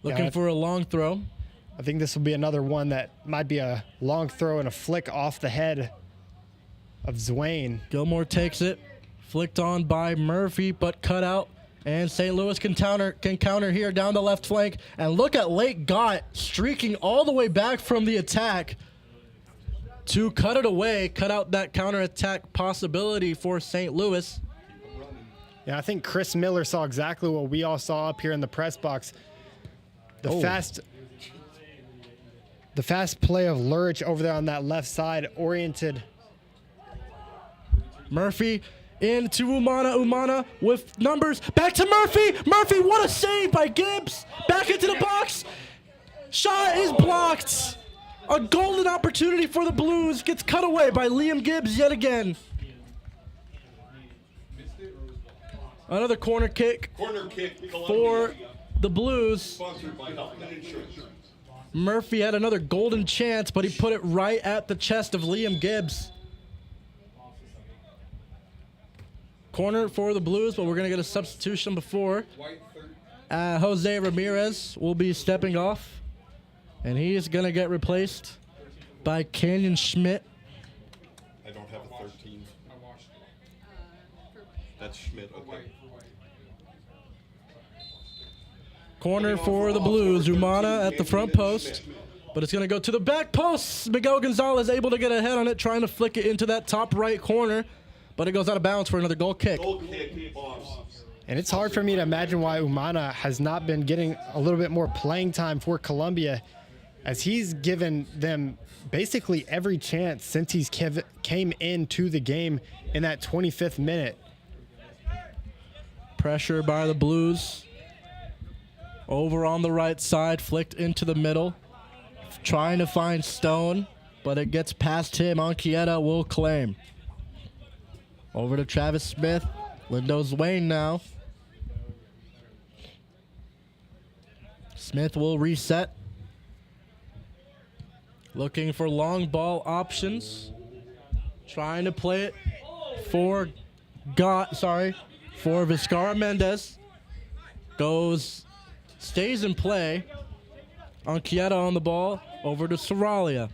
Looking for a long throw. I think this will be another one that might be a long throw and a flick off the head of Zwane. Gilmore takes it. Flicked on by Murphy, but cut out. And St. Louis can counter here down the left flank. And look at Lake Gott streaking all the way back from the attack to cut it away, cut out that counterattack possibility for St. Louis. Yeah, I think Chris Miller saw exactly what we all saw up here in the press box. The fast play of Lurch over there on that left side, oriented. Murphy into Umana. Umana with numbers. Back to Murphy. Murphy, what a save by Gibbs. Back into the box. Shot is blocked. A golden opportunity for the Blues gets cut away by Liam Gibbs yet again. Another corner kick for the Blues. Sponsored by Huffman Insurance. Murphy had another golden chance, but he put it right at the chest of Liam Gibbs. Corner for the Blues, but we're going to get a substitution before. Jose Ramirez will be stepping off, and he is going to get replaced by Canyon Schmidt. I don't have a 13. That's Schmidt, okay. Corner for the Blues. Umana at the front post, but it's going to go to the back post. Miguel Gonzalez able to get ahead on it, trying to flick it into that top right corner, but it goes out of bounds for another goal kick. Goal kick, BOHFS. And it's hard for me to imagine why Umana has not been getting a little bit more playing time for Columbia, as he's given them basically every chance since he's came into the game in that 25th minute. Pressure by the Blues. Over on the right side, flicked into the middle. Trying to find Stone, but it gets past him. Anchieta will claim. Over to Travis Smith. Lindo Zwane now. Smith will reset. Looking for long ball options. Trying to play it for Vizcarra Mendez. Stays in play. Anchieta on the ball. Over to Soralia.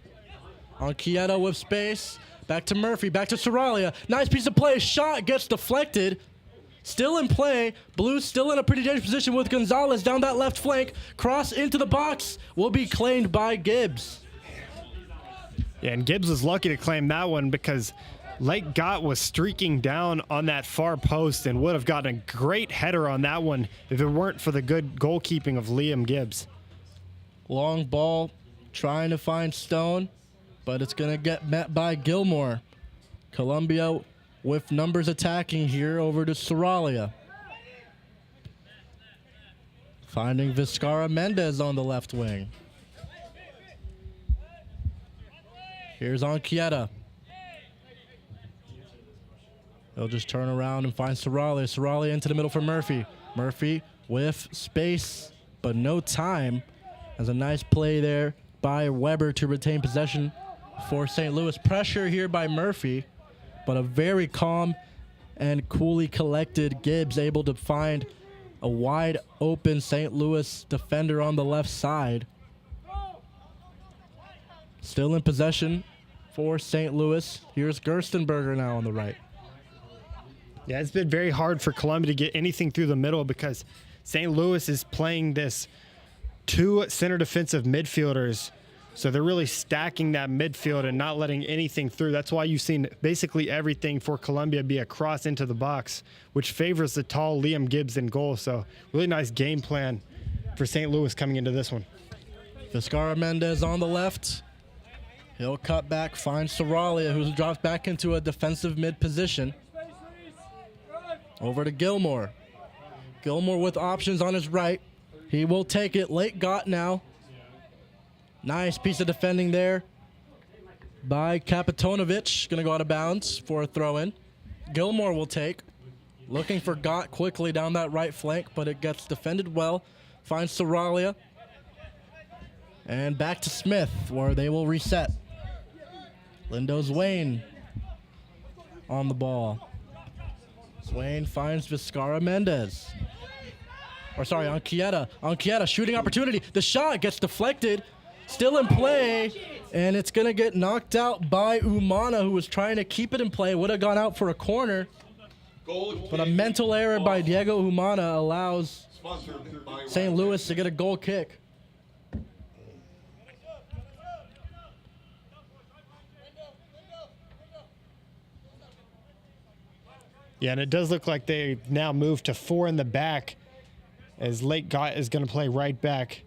Anchieta with space. Back to Murphy. Back to Soralia. Nice piece of play. Shot gets deflected. Still in play. Blues still in a pretty dangerous position with Gonzalez down that left flank. Cross into the box. Will be claimed by Gibbs. Yeah, and Gibbs was lucky to claim that one because Lake Gott was streaking down on that far post and would have gotten a great header on that one if it weren't for the good goalkeeping of Liam Gibbs. Long ball trying to find Stone, but it's going to get met by Gilmore. Columbia with numbers attacking here over to Saralia. Finding Vizcarra Mendez on the left wing. Here's Anchieta. He'll just turn around and find Saralia. Saralia into the middle for Murphy. Murphy with space, but no time. Has a nice play there by Weber to retain possession for St. Louis. Pressure here by Murphy, but a very calm and coolly collected Gibbs able to find a wide open St. Louis defender on the left side. Still in possession for St. Louis. Here's Gerstenberger now on the right. Yeah, it's been very hard for Columbia to get anything through the middle because St. Louis is playing this 2 center defensive midfielders. So they're really stacking that midfield and not letting anything through. That's why you've seen basically everything for Columbia be a cross into the box, which favors the tall Liam Gibbs in goal. So really nice game plan for St. Louis coming into this one. Vizcarra Mendez on the left. He'll cut back, find Saralia, who drops back into a defensive mid position. Over to Gilmore. Gilmore with options on his right. He will take it. Lake Gott now. Nice piece of defending there by Kapitonovic. Going to go out of bounds for a throw-in. Gilmore will take. Looking for Gott quickly down that right flank, but it gets defended well. Finds Saralia. And back to Smith, where they will reset. Lindo Swain on the ball. Swain finds Vizcarra Mendez. Or sorry, Anchieta. Anchieta, shooting opportunity. The shot gets deflected. Still in play, and it's going to get knocked out by Umana, who was trying to keep it in play. Would have gone out for a corner, but a mental error by Diego Umana allows St. Louis to get a goal kick. Yeah, and it does look like they now move to 4 in the back as Lake Gott is going to play right back.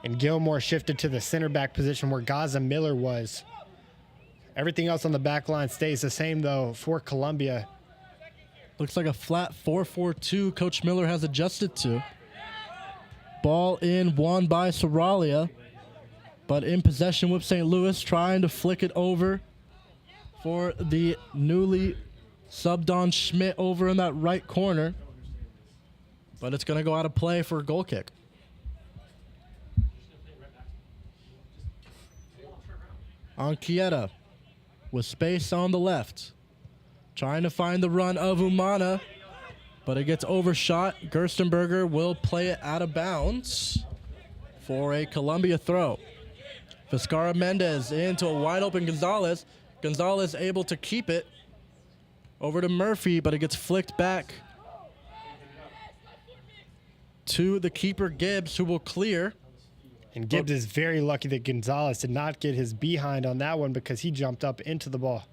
And Gilmore shifted to the center back position where Gaza Miller was. Everything else on the back line stays the same, though, for Columbia. Looks like a flat 4-4-2 Coach Miller has adjusted to. Ball in, won by Saralia, but in possession with St. Louis, trying to flick it over for the newly subbed on Schmidt over in that right corner. But it's going to go out of play for a goal kick. Anchieta with space on the left. Trying to find the run of Umana, but it gets overshot. Gerstenberger will play it out of bounds for a Columbia throw. Vizcarra Mendez into a wide open Gonzalez. Gonzalez able to keep it over to Murphy, but it gets flicked back to the keeper Gibbs, who will clear. And Gibbs is very lucky that Gonzalez did not get his behind on that one because he jumped up into the ball.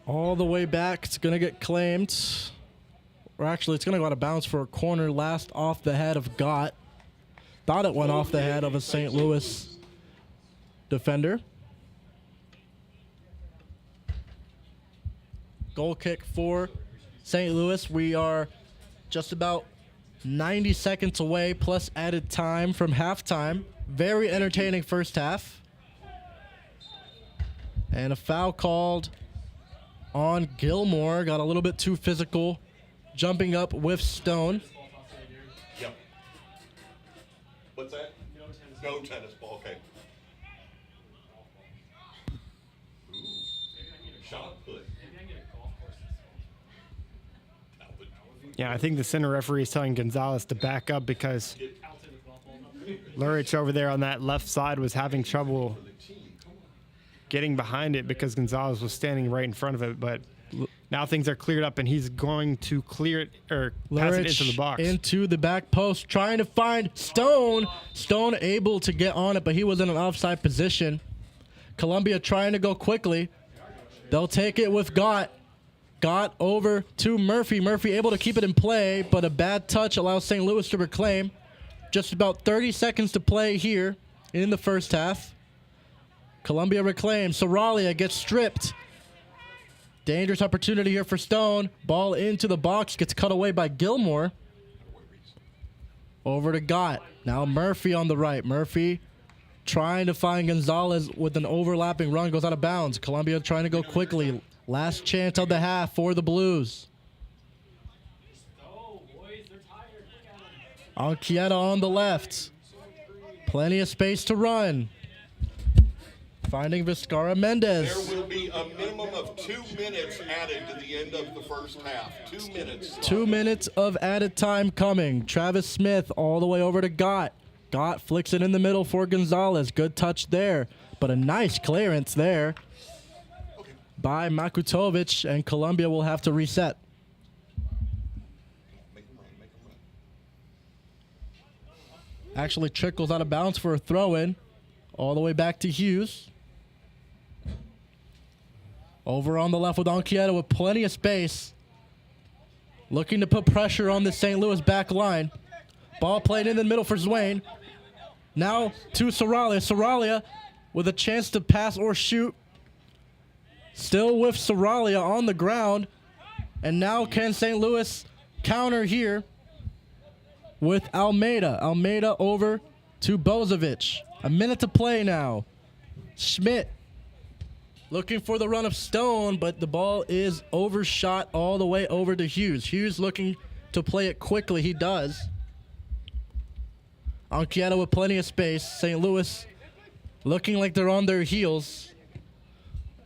All the way back. It's going to get claimed. Or actually, it's going to go out of bounds for a corner. Last off the head of Gott. Thought it went off the head of a St. Louis defender. Goal kick for St. Louis. We are just about 90 seconds away, plus added time from halftime. Very entertaining first half. And a foul called on Gilmore. Got a little bit too physical, jumping up with Stone. Yep. What's that? No tennis ball. Okay. Ooh. Shot put. Yeah, I think the center referee is telling Gonzalez to back up because Lurich over there on that left side was having trouble getting behind it because Gonzalez was standing right in front of it. But now things are cleared up, and he's going to clear it or pass it into the box. Into the back post, trying to find Stone. Stone able to get on it, but he was in an offside position. Columbia trying to go quickly. They'll take it with Gott. Gott over to Murphy. Murphy able to keep it in play, but a bad touch allows St. Louis to reclaim. Just about 30 seconds to play here in the first half. Columbia reclaims. Soralia gets stripped. Dangerous opportunity here for Stone. Ball into the box. Gets cut away by Gilmore. Over to Gott. Now Murphy on the right. Murphy trying to find Gonzalez with an overlapping run. Goes out of bounds. Columbia trying to go quickly. Last chance of the half for the Blues. Anchieta on the left. Plenty of space to run. Finding Vizcarra Mendez. There will be a minimum of 2 minutes added to the end of the first half. 2 minutes. 2 minutes of added time coming. Travis Smith all the way over to Gott. Gott flicks it in the middle for Gonzalez. Good touch there, but a nice clearance there by Makutovic, and Columbia will have to reset. Actually trickles out of bounds for a throw-in. All the way back to Hughes. Over on the left with Anchieta with plenty of space. Looking to put pressure on the St. Louis back line. Ball played in the middle for Zwain. Now to Soralia. Soralia with a chance to pass or shoot. Still with Soralia on the ground. And now can St. Louis counter here with Almeida. Almeida over to Bozovic. A minute to play now. Schmidt looking for the run of Stone, but the ball is overshot all the way over to Hughes. Hughes looking to play it quickly. He does. Anchieta with plenty of space. St. Louis looking like they're on their heels.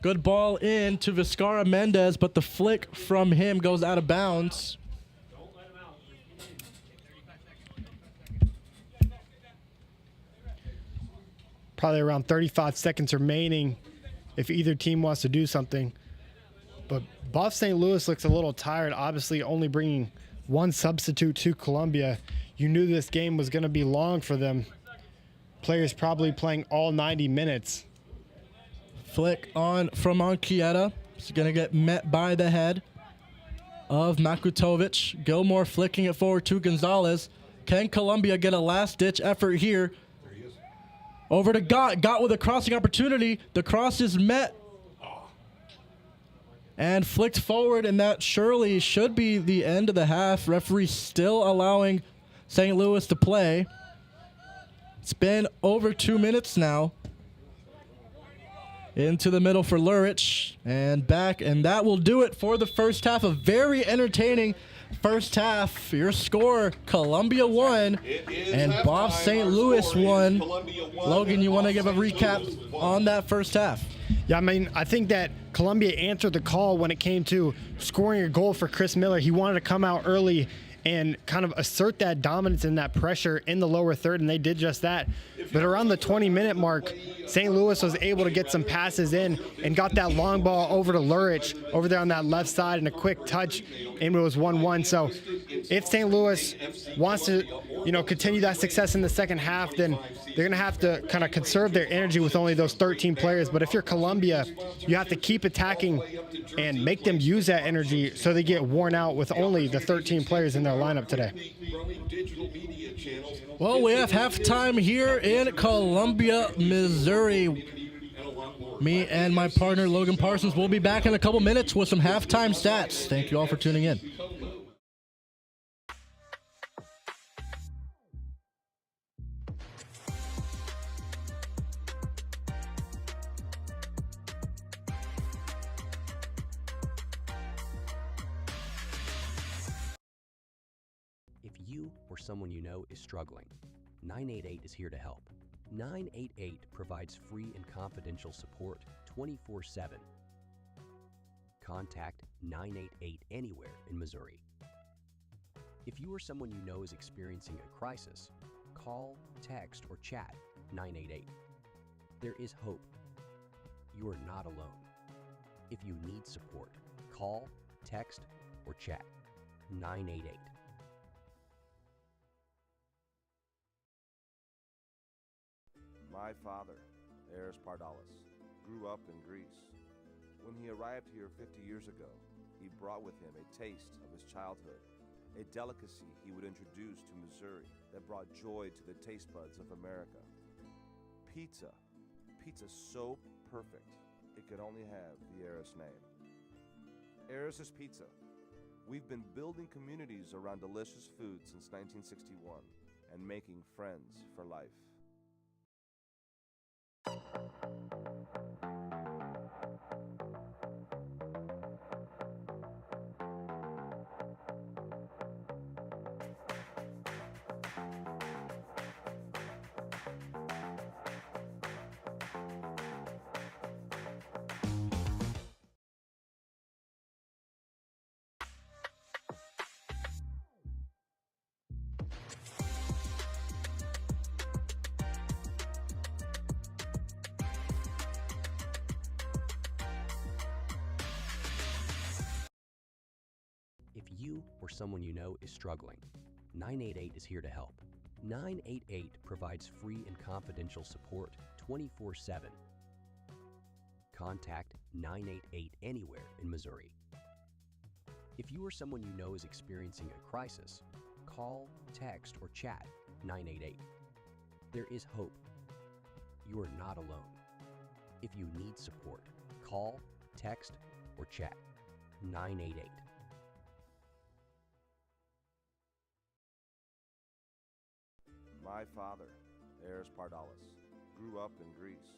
Good ball in to Vizcarra Mendez, but the flick from him goes out of bounds. Probably around 35 seconds remaining if either team wants to do something. But BOHFS St. Louis looks a little tired, obviously only bringing one substitute to Columbia. You knew this game was going to be long for them. Players probably playing all 90 minutes. Flick on from Anchieta. It's going to get met by the head of Makutovic. Gilmore flicking it forward to Gonzalez. Can Columbia get a last-ditch effort here? Over to Gott. Gott with a crossing opportunity. The cross is met and flicked forward, and that surely should be the end of the half. Referee still allowing St. Louis to play. It's been over 2 minutes now. Into the middle for Lurich and back, and that will do it for the first half. A very entertaining first half. Your score, Columbia 1 and BOHFS St. Louis 1. Logan, you want to give a recap on that first half? Yeah, I mean, I think that Columbia answered the call when it came to scoring a goal for Chris Miller. He wanted to come out early and kind of assert that dominance and that pressure in the lower third, and they did just that. But around the 20-minute mark, St. Louis was able to get some passes in and got that long ball over to Lurich over there on that left side, and a quick touch, and it was 1-1. So if St. Louis wants to, continue that success in the second half, then they're going to have to kind of conserve their energy with only those 13 players. But if you're Columbia, you have to keep attacking and make them use that energy so they get worn out with only the 13 players in their lineup today. Well, we have halftime here in Columbia, Missouri. Me and my partner, Logan Parsons, will be back in a couple minutes with some halftime stats. Thank you all for tuning in. If you or someone you know is struggling, 988 is here to help. 988 provides free and confidential support 24/7. Contact 988 anywhere in Missouri. If you or someone you know is experiencing a crisis, call, text, or chat 988. There is hope. You are not alone. If you need support, call, text, or chat 988. My father, Eris Pardalis, grew up in Greece. When he arrived here 50 years ago, he brought with him a taste of his childhood, a delicacy he would introduce to Missouri that brought joy to the taste buds of America. Pizza. Pizza so perfect, it could only have the heiress name. Heiress's Pizza. We've been building communities around delicious food since 1961 and making friends for life. If you or someone you know is struggling, 988 is here to help. 988 provides free and confidential support 24/7. Contact 988 anywhere in Missouri. If you or someone you know is experiencing a crisis, call, text, or chat 988. There is hope. You are not alone. If you need support, call, text, or chat 988. My father, Eris Pardalis, grew up in Greece.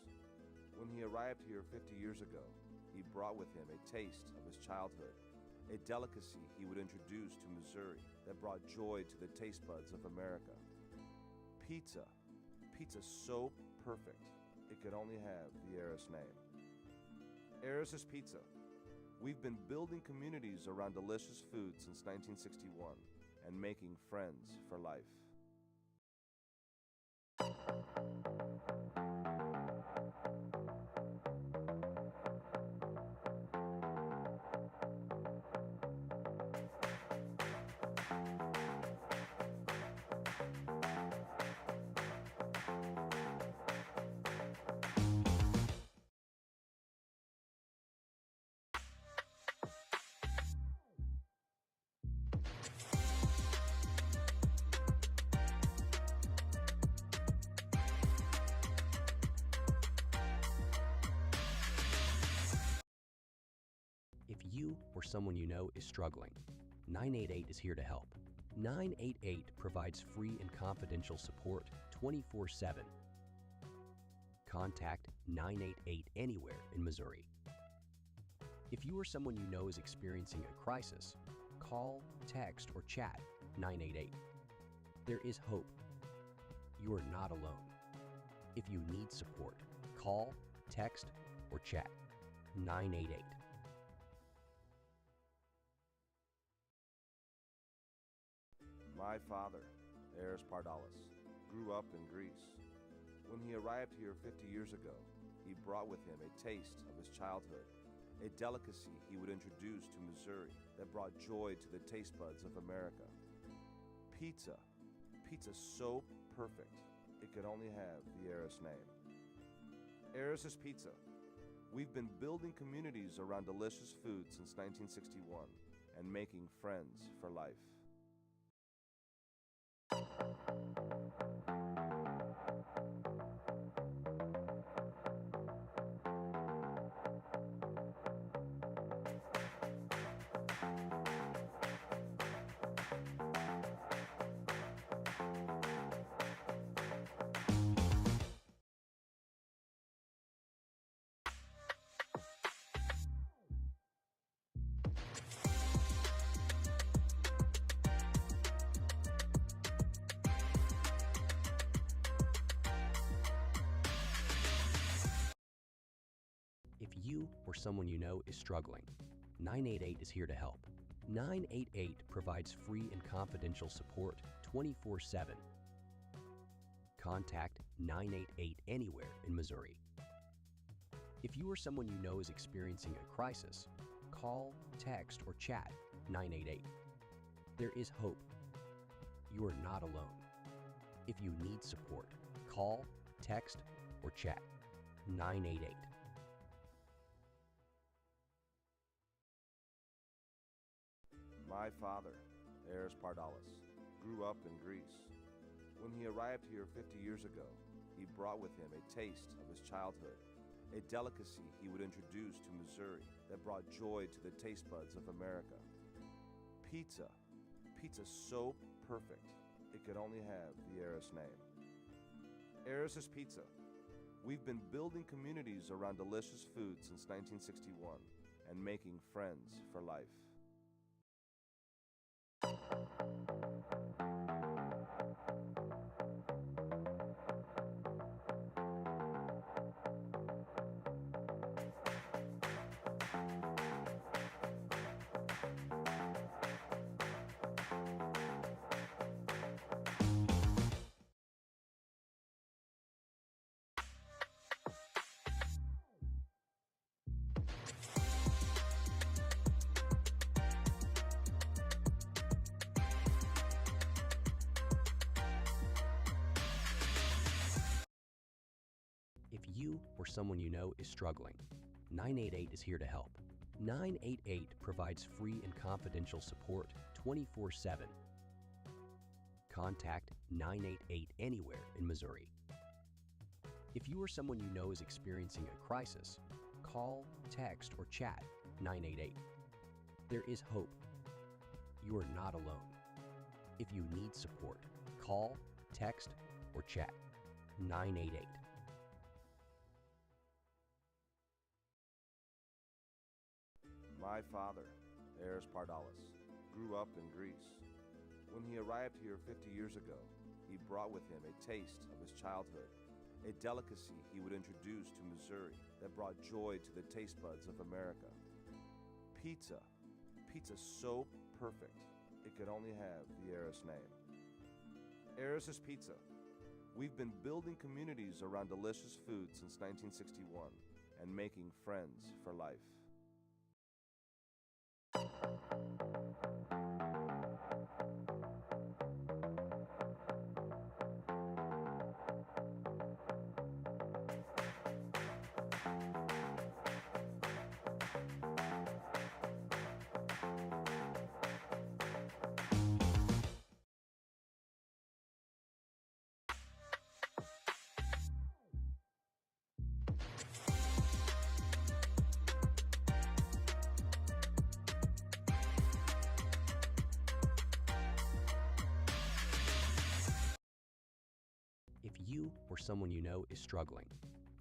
When he arrived here 50 years ago, he brought with him a taste of his childhood, a delicacy he would introduce to Missouri that brought joy to the taste buds of America. Pizza. Pizza so perfect, it could only have the heiress name. Eris's Pizza. We've been building communities around delicious food since 1961 and making friends for life. If you or someone you know is struggling, 988 is here to help. 988 provides free and confidential support 24/7. Contact 988 anywhere in Missouri. If you or someone you know is experiencing a crisis, call, text, or chat 988. There is hope. You are not alone. If you need support, call, text, or chat 988. My father, Eris Pardalis, grew up in Greece. When he arrived here 50 years ago, he brought with him a taste of his childhood, a delicacy he would introduce to Missouri that brought joy to the taste buds of America. Pizza. Pizza so perfect, it could only have the heiress name. Eris's Pizza. We've been building communities around delicious food since 1961 and making friends for life. If you or someone you know is struggling, 988 is here to help. 988 provides free and confidential support 24/7. Contact 988 anywhere in Missouri. If you or someone you know is experiencing a crisis, call, text, or chat 988. There is hope. You are not alone. If you need support, call, text, or chat 988. My father, Eris Pardalis, grew up in Greece. When he arrived here 50 years ago, he brought with him a taste of his childhood, a delicacy he would introduce to Missouri that brought joy to the taste buds of America. Pizza. Pizza so perfect, it could only have the Eris name. Eris's Pizza. We've been building communities around delicious food since 1961 and making friends for life. If you or someone you know is struggling, 988 is here to help. 988 provides free and confidential support 24/7. Contact 988 anywhere in Missouri. If you or someone you know is experiencing a crisis, call, text, or chat 988. There is hope. You are not alone. If you need support, call, text, or chat 988. My father, Eris Pardalis, grew up in Greece. When he arrived here 50 years ago, he brought with him a taste of his childhood, a delicacy he would introduce to Missouri that brought joy to the taste buds of America. Pizza. Pizza so perfect, it could only have the Eris name. Eris's Pizza. We've been building communities around delicious food since 1961 and making friends for life. If you or someone you know is struggling,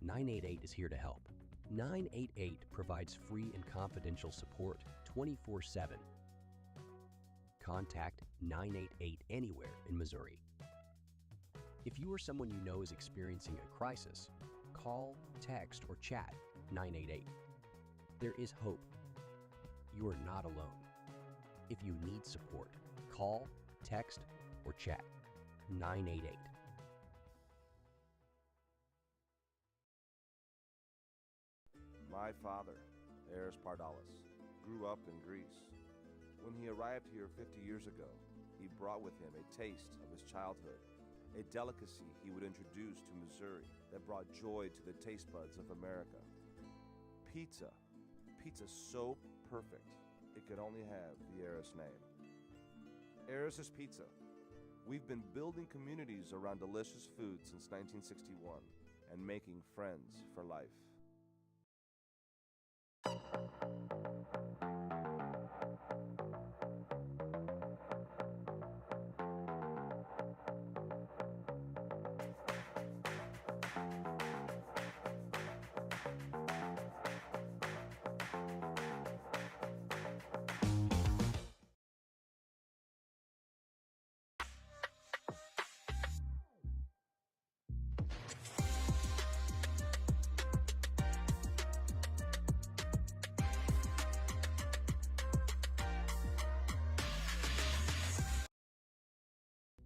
988 is here to help. 988 provides free and confidential support 24/7. Contact 988 anywhere in Missouri. If you or someone you know is experiencing a crisis, call, text, or chat 988. There is hope. You are not alone. If you need support, call, text, or chat 988. My father, Eris Pardalis, grew up in Greece. When he arrived here 50 years ago, he brought with him a taste of his childhood, a delicacy he would introduce to Missouri that brought joy to the taste buds of America. Pizza. Pizza so perfect, it could only have the Eris name. Eris's Pizza. We've been building communities around delicious food since 1961 and making friends for life.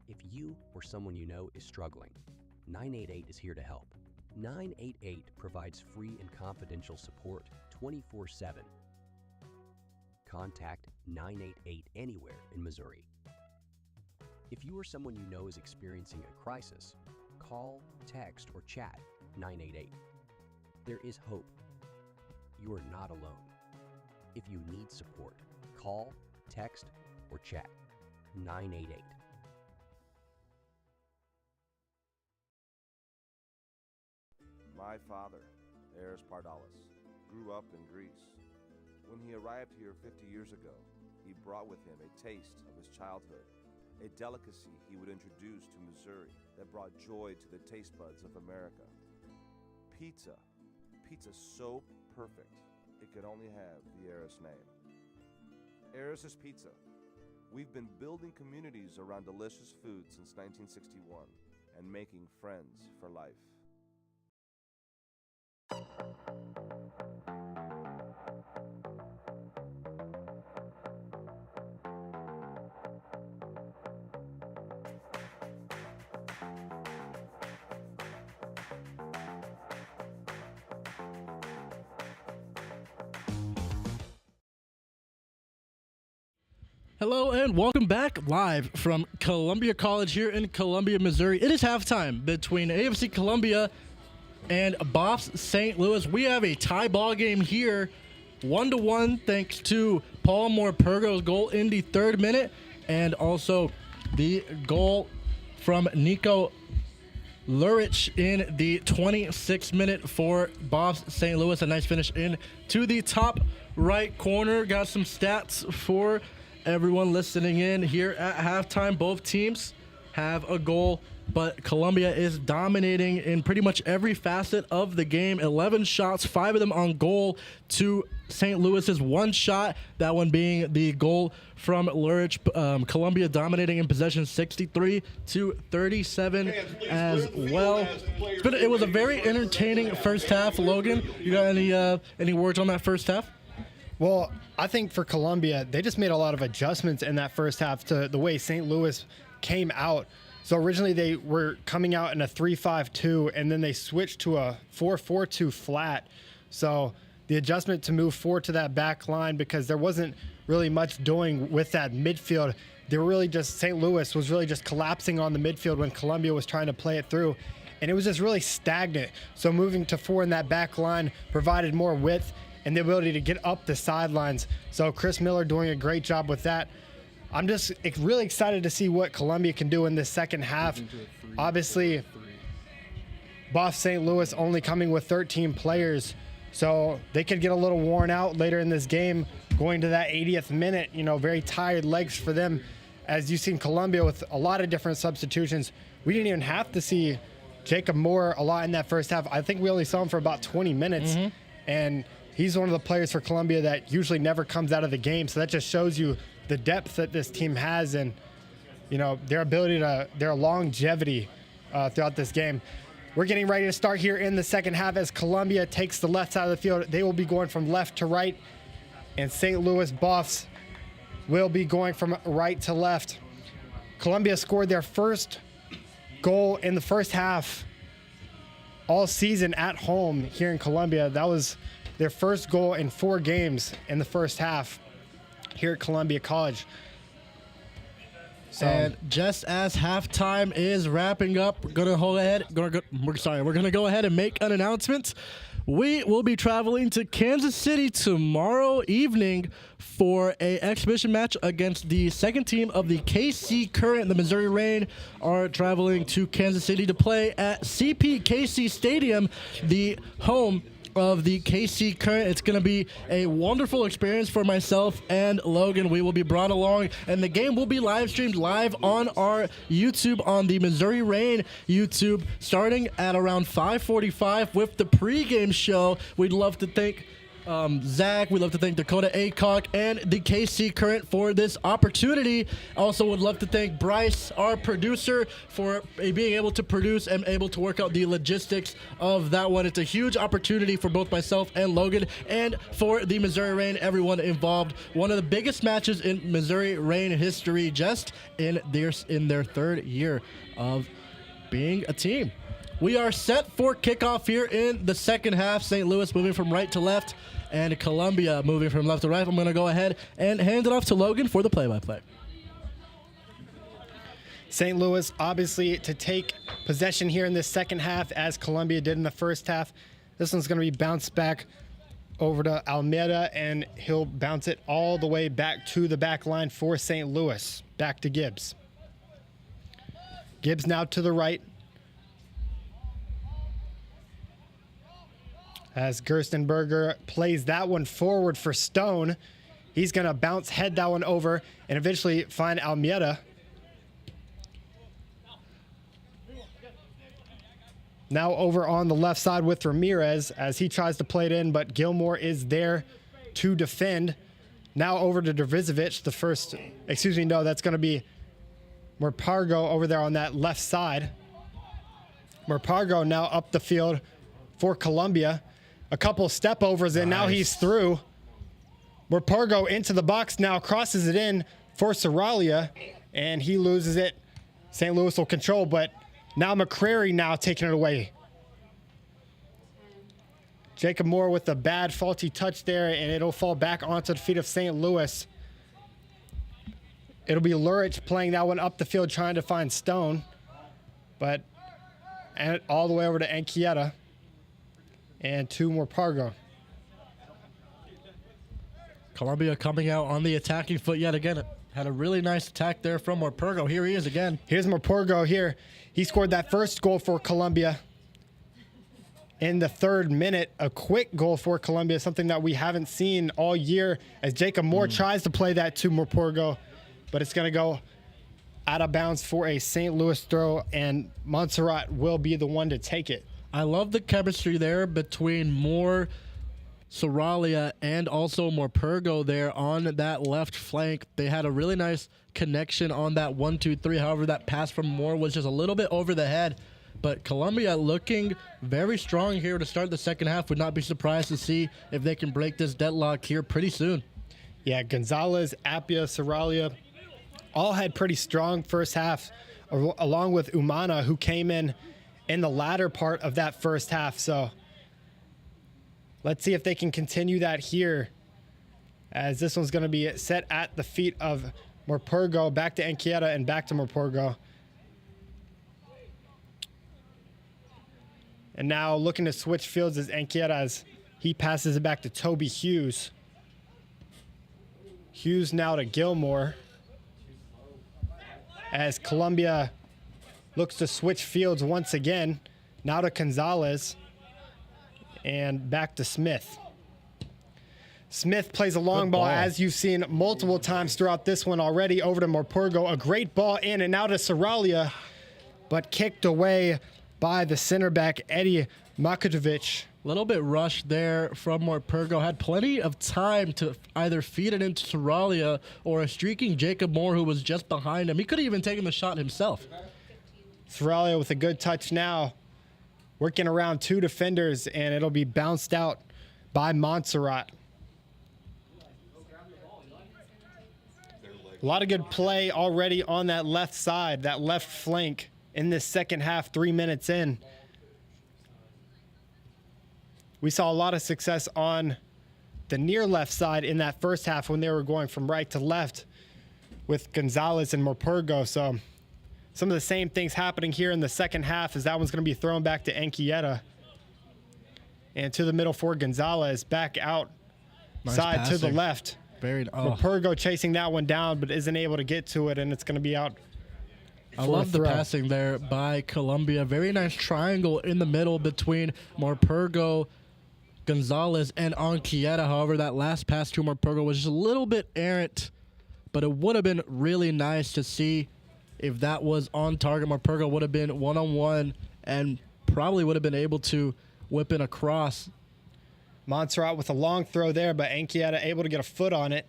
If you or someone you know is struggling, 988 is here to help. 988 provides free and confidential support 24/7. Contact 988 anywhere in Missouri. If you or someone you know is experiencing a crisis, call, text, or chat 988. There is hope. You are not alone. If you need support, call, text, or chat 988. My father, Eris Pardalis, grew up in Greece. When he arrived here 50 years ago, he brought with him a taste of his childhood, a delicacy he would introduce to Missouri that brought joy to the taste buds of America. Pizza. Pizza so perfect, it could only have the Eris name. Eris's Pizza. We've been building communities around delicious food since 1961 and making friends for life. Hello and welcome back live from Columbia College here in Columbia, Missouri. It is halftime between AFC Columbia and BOHFS St. Louis. We have a tie ball game here, 1-1, thanks to Paul Morpurgo's goal in the 3rd minute, and also the goal from Nico Lurich in the 26th minute for BOHFS St. Louis. A nice finish in to the top right corner. Got some stats for everyone listening in here at halftime. Both teams have a goal, but Columbia is dominating in pretty much every facet of the game. 11 shots, 5 of them on goal to St. Louis's 1 shot, that one being the goal from Lurich. Columbia dominating in possession 63-37 as well. It was a very entertaining first half. Logan, you got any words on that first half? Well, I think for Columbia, they just made a lot of adjustments in that first half to the way St. Louis came out. So originally they were coming out in a 3-5-2, and then they switched to a 4-4-2 flat. So the adjustment to move forward to that back line, because there wasn't really much doing with that midfield. They were really just, St. Louis was really just collapsing on the midfield when Columbia was trying to play it through. And it was just really stagnant. So moving to 4 in that back line provided more width and the ability to get up the sidelines. So Chris Miller doing a great job with that. I'm just really excited to see what Columbia can do in this second half. Obviously, BOHFS St. Louis only coming with 13 players, so they could get a little worn out later in this game, going to that 80th minute, very tired legs for them. As you've seen Columbia with a lot of different substitutions, we didn't even have to see Jacob Moore a lot in that first half. I think we only saw him for about 20 minutes, and he's one of the players for Columbia that usually never comes out of the game. So that just shows you the depth that this team has and, their ability their longevity throughout this game. We're getting ready to start here in the second half as Columbia takes the left side of the field. They will be going from left to right, and St. Louis BOHFS will be going from right to left. Columbia scored their first goal in the first half all season at home here in Columbia. That was their first goal in 4 games in the first half here at Columbia College. And just as halftime is wrapping up, we're gonna go ahead and make an announcement. We will be traveling to Kansas City tomorrow evening for a exhibition match against the second team of the KC Current. The Missouri Reign are traveling to Kansas City to play at CPKC Stadium, the home of the KC Current. It's going to be a wonderful experience for myself and Logan. We will be brought along, and the game will be live streamed live on our YouTube, on the Missouri Reign YouTube, starting at around 5:45 with the pregame show. We'd love to thank Zach, we'd love to thank Dakota Acock and the KC Current for this opportunity. Also would love to thank Bryce, our producer, for being able to produce and able to work out the logistics of that one. It's a huge opportunity for both myself and Logan, and for the Missouri Reign, everyone involved. One of the biggest matches in Missouri Reign history, just in their 3rd year of being a team. We are set for kickoff here in the second half. St. Louis moving from right to left, and Columbia moving from left to right. I'm going to go ahead and hand it off to Logan for the play-by-play. St. Louis obviously to take possession here in this second half as Columbia did in the first half. This one's going to be bounced back over to Almeida, and he'll bounce it all the way back to the back line for St. Louis. Back to Gibbs. Gibbs now to the right. As Gerstenberger plays that one forward for Stone. He's going to bounce, head that one over, and eventually find Almeida. Now over on the left side with Ramirez as he tries to play it in, but Gilmore is there to defend. Now over to Dervizovic, the first, excuse me, no, that's going to be Morpargo over there on that left side. Morpargo now up the field for Columbia. A couple step overs, and now he's through. Morpargo into the box now, crosses it in for Saralia, and he loses it. St. Louis will control, but now McCrary now taking it away. Jacob Moore with a bad faulty touch there, and it'll fall back onto the feet of St. Louis. It'll be Lurich playing that one up the field, trying to find Stone, but and all the way over to Anchieta and to Morpargo. Columbia coming out on the attacking foot yet again. Had a really nice attack there from Morpargo. Here he is again. Here's Morpargo here. He scored that first goal for Columbia in the 3rd minute. A quick goal for Columbia, something that we haven't seen all year, as Jacob Moore tries to play that to Morpargo, but it's going to go out of bounds for a St. Louis throw, and Montserrat will be the one to take it. I love the chemistry there between Moore, Saralia, and also Morpargo there on that left flank. They had a really nice connection on that 1-2-3. However, that pass from Moore was just a little bit over the head. But Columbia looking very strong here to start the second half. Would not be surprised to see if they can break this deadlock here pretty soon. Yeah, Gonzalez, Appia, Saralia all had pretty strong first half, along with Umana, who came in the latter part of that first half. So let's see if they can continue that here, as this one's going to be set at the feet of Morpargo, back to Anchieta and back to Morpargo. And now looking to switch fields is Anchieta, as he passes it back to Toby Hughes. Hughes now to Gilmore, as Columbia looks to switch fields once again. Now to Gonzalez and back to Smith. Smith plays a long ball, as you've seen multiple times throughout this one already, over to Morpargo. A great ball in, and now to Saralia, but kicked away by the center back, Eddie Makotovic. A little bit rushed there from Morpargo. Had plenty of time to either feed it into Saralia or a streaking Jacob Moore, who was just behind him. He could have even taken the shot himself. Saralia with a good touch now, working around 2 defenders, and it'll be bounced out by Montserrat. A lot of good play already on that left side, that left flank in this second half, 3 minutes in. We saw a lot of success on the near left side in that first half when they were going from right to left with Gonzalez and Morpargo. So some of the same things happening here in the second half, as that one's going to be thrown back to Anchieta. And to the middle for Gonzalez, back out Nice side passing. to the left. Morpargo chasing that one down, but isn't able to get to it, and it's going to be out. I love the passing there by Columbia. Very nice triangle in the middle between Morpargo, Gonzalez, and Anchieta. However, that last pass to Morpargo was just a little bit errant, but it would have been really nice to see if that was on target. Morpargo would have been one-on-one and probably would have been able to whip in a cross. Montserrat with a long throw there, but Anchieta able to get a foot on it.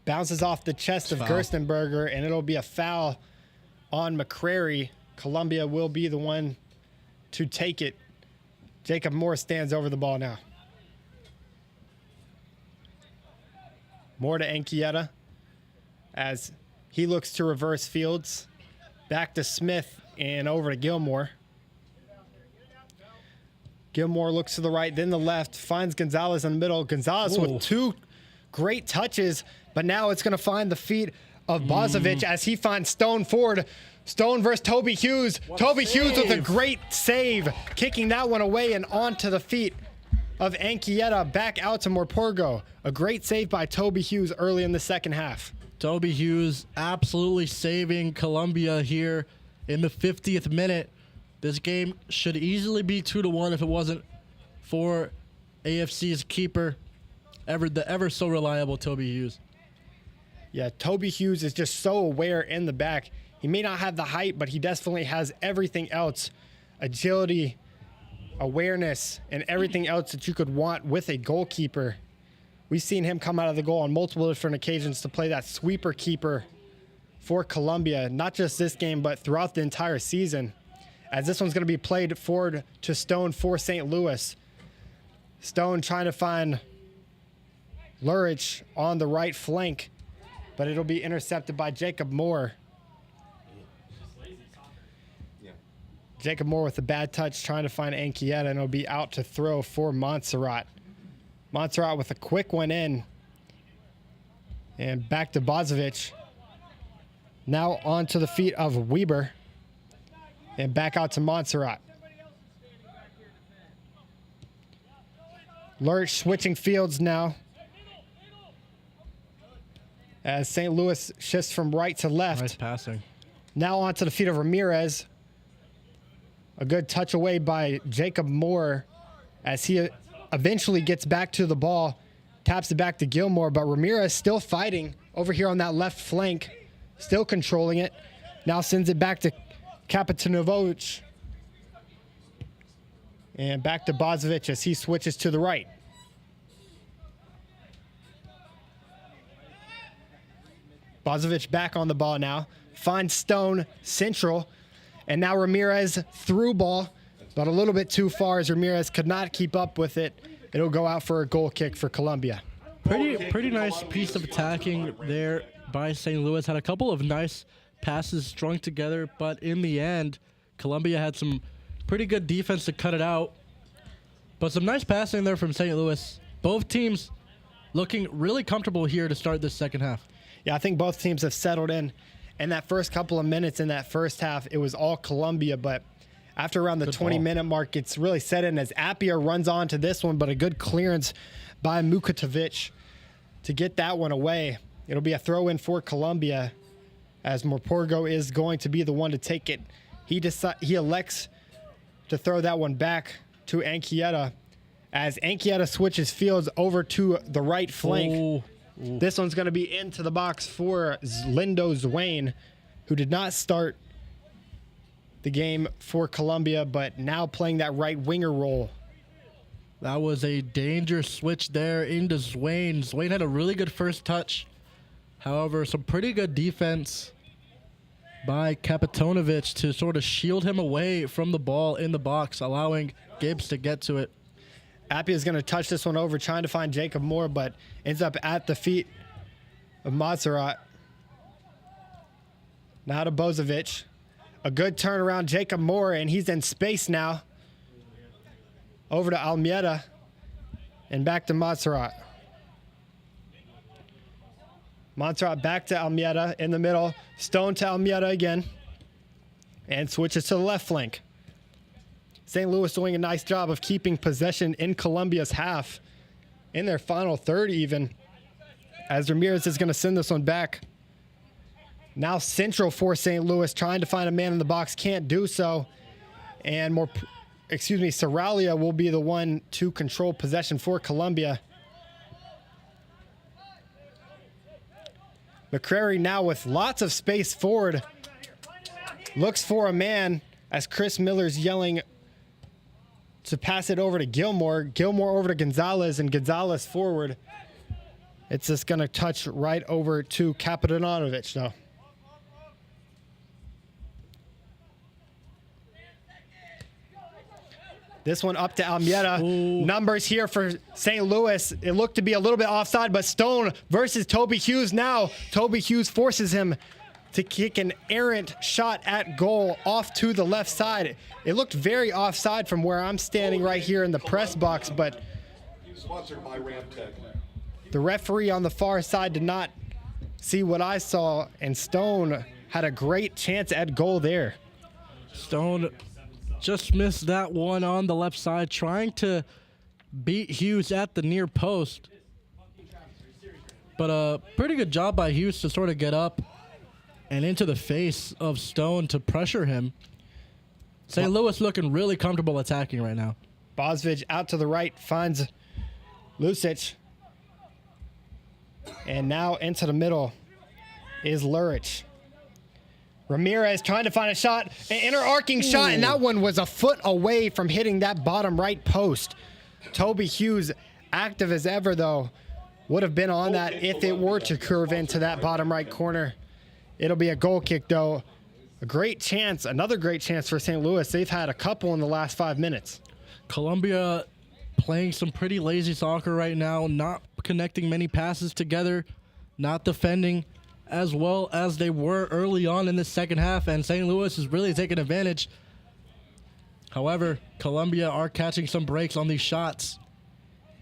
Bounces off the chest of Gerstenberger, and it'll be a foul on McCrary. Columbia will be the one to take it. Jacob Moore stands over the ball now. Moore to Anchieta as he looks to reverse fields. Back to Smith and over to Gilmore. Gilmore looks to the right, then the left, finds Gonzalez in the middle. Gonzalez with 2 great touches, but now it's going to find the feet of Bozovic as he finds Stone forward. Stone versus Toby Hughes. Toby Hughes with a great save, kicking that one away and onto the feet of Anchieta back out to Morpurgo. A great save by Toby Hughes early in the second half. Toby Hughes absolutely saving Columbia here in the 50th minute. This game should easily be 2-1 if it wasn't for AFC's keeper, the ever so reliable Toby Hughes. Yeah, Toby Hughes is just so aware in the back. He may not have the height, but he definitely has everything else. Agility, awareness, and everything else that you could want with a goalkeeper. We've seen him come out of the goal on multiple different occasions to play that sweeper keeper for Columbia, not just this game, but throughout the entire season. As this one's going to be played forward to Stone for St. Louis. Stone trying to find Lurich on the right flank, but it'll be intercepted by Jacob Moore. Jacob Moore with a bad touch trying to find Anchieta, and it'll be out to throw for Montserrat. Montserrat with a quick one in. And back to Bozovic. Now onto the feet of Weber. And back out to Montserrat. Lurch switching fields now. As St. Louis shifts from right to left. Nice passing. Now onto the feet of Ramirez. A good touch away by Jacob Moore as he eventually gets back to the ball. Taps it back to Gilmore, but Ramirez still fighting over here on that left flank. Still controlling it. Now sends it back to Kapitanovic. And back to Bozovic as he switches to the right. Bozovic back on the ball now. Finds Stone central. And now Ramirez through ball, but a little bit too far as Ramirez could not keep up with it. It'll go out for a goal kick for Columbia. Pretty nice piece of attacking there by St. Louis. Had a couple of nice passes strung together, but in the end, Columbia had some pretty good defense to cut it out. But some nice passing there from St. Louis. Both teams looking really comfortable here to start this second half. Yeah, I think both teams have settled in. In that first couple of minutes in that first half, it was all Columbia, but after around the 20-minute mark, it's really set in as Appiah runs on to this one, but a good clearance by Mukatovic to get that one away. It'll be a throw-in for Columbia as Morpurgo is going to be the one to take it. He elects to throw that one back to Anchieta as Anchieta switches fields over to the right flank. Ooh. This one's going to be into the box for Lindo Zwane, who did not start the game for Columbia, but now playing that right winger role. That was a dangerous switch there into Zwane. Zwane had a really good first touch. However, some pretty good defense by Kapitanovic to sort of shield him away from the ball in the box, allowing Gibbs to get to it. Appiah is going to touch this one over, trying to find Jacob Moore, but ends up at the feet of Montserrat. Now to Bozovic. A good turnaround, Jacob Moore, and he's in space now. Over to Almeida, and back to Montserrat. Montserrat back to Almeida in the middle. Stone to Almeida again, and switches to the left flank. St. Louis doing a nice job of keeping possession in Columbia's half, in their final third even, as Ramirez is going to send this one back. Now central for St. Louis, trying to find a man in the box, can't do so. And Saralia will be the one to control possession for Columbia. McCrary now with lots of space forward. Looks for a man as Chris Miller's yelling to pass it over to Gilmore. Gilmore over to Gonzalez, and Gonzalez forward. It's just going to touch right over to Kapitanovic now. This one up to Almeida. Ooh. Numbers here for St. Louis. It looked to be a little bit offside, but Stone versus Toby Hughes now. Toby Hughes forces him to kick an errant shot at goal off to the left side. It looked very offside from where I'm standing right here in the press box, but Sponsored by Ramtech. the referee on the far side did not see what I saw, and Stone had a great chance at goal there. Stone just missed that one on the left side, trying to beat Hughes at the near post. But a pretty good job by Hughes to sort of get up and into the face of Stone to pressure him. St. Louis looking really comfortable attacking right now. BOHFS out to the right, finds Lucic. And now into the middle is Lurich. Ramirez trying to find a shot, an inner arcing shot, and that one was a foot away from hitting that bottom right post. Toby Hughes, active as ever though, would have been on that if it were to curve into that bottom right corner. It'll be a goal kick though. A great chance, another great chance for St. Louis. They've had a couple in the last 5 minutes. Columbia playing some pretty lazy soccer right now, not connecting many passes together, not defending as well as they were early on in the second half, and St. Louis is really taking advantage. However, Columbia are catching some breaks on these shots.